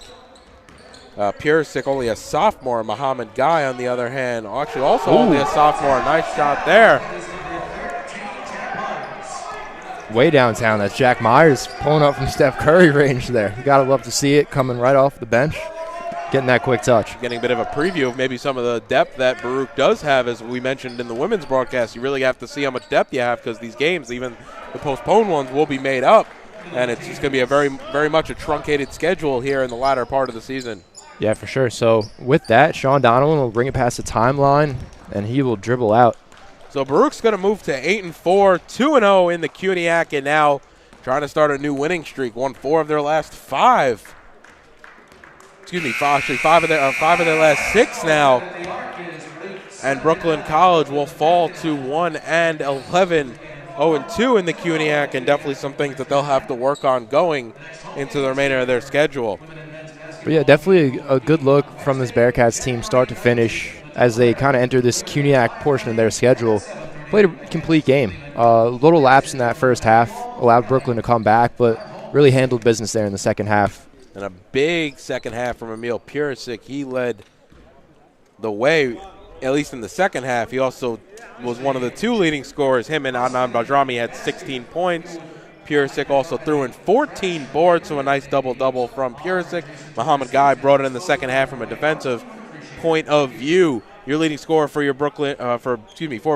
Purisic only a sophomore. Muhammad Guy, on the other hand, actually also only a sophomore. Nice shot there. Way downtown. That's Jack Myers pulling up from Steph Curry range there. You got to love to see it coming right off the bench. Getting that quick touch. Getting a bit of a preview of maybe some of the depth that Baruch does have, as we mentioned in the women's broadcast. You really have to see how much depth you have, because these games, even the postponed ones, will be made up. And it's just going to be a very much a truncated schedule here in the latter part of the season. Yeah, for sure. So with that, Sean Donovan will bring it past the timeline, and he will dribble out. So Baruch's going to move to 8-4, 2-0 in the CUNYAC, and now trying to start a new winning streak. Won 4 of their last 5. Five of their last 6 now. And Brooklyn College will fall to 1-11, 0-2 in the CUNYAC, and definitely some things that they'll have to work on going into the remainder of their schedule. But yeah, definitely a good look from this Bearcats team start to finish as they kind of enter this CUNYAC portion of their schedule. Played a complete game. Little lapse in that first half allowed Brooklyn to come back, but really handled business there in the second half. And a big second half from Emil Purisic. He led the way, at least in the second half. He also was one of the 2 leading scorers. Him and Adnan Bajrami had 16 points. Purisic also threw in 14 boards, so a nice double-double from Purisic. Muhammad Guy brought it in the second half from a defensive point of view. Your leading scorer for your for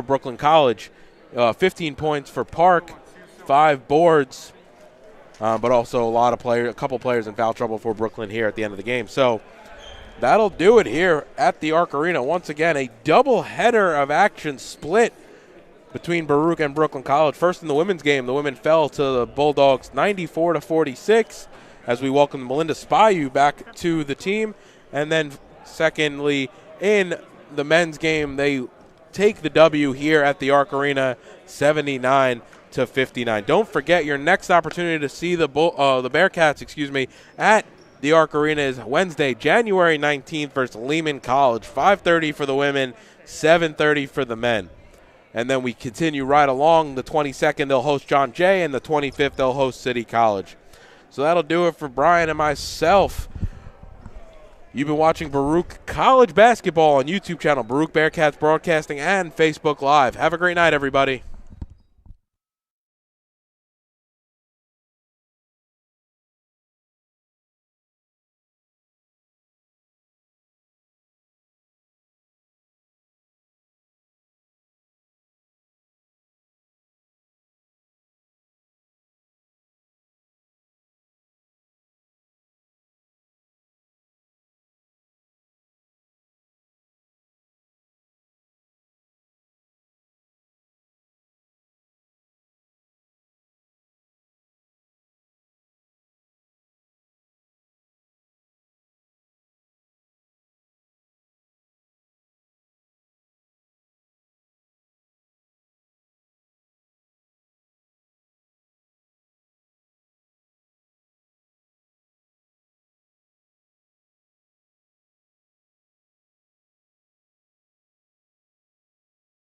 Brooklyn College, 15 points for Park, 5 boards. But also a couple players in foul trouble for Brooklyn here at the end of the game. So that'll do it here at the Arc Arena. Once again, a double-header of action split between Baruch and Brooklyn College. First in the women's game, the women fell to the Bulldogs 94-46 as we welcome Melinda Spyu back to the team. And then secondly, in the men's game, they take the W here at the Arc Arena 79-59. Don't forget, your next opportunity to see the Bearcats, at the Arc Arena is Wednesday, January 19th versus Lehman College. 5:30 for the women, 7:30 for the men. And then we continue right along. The 22nd, they'll host John Jay, and the 25th, they'll host City College. So that'll do it for Brian and myself. You've been watching Baruch College basketball on YouTube channel, Baruch Bearcats Broadcasting, and Facebook Live. Have a great night, everybody.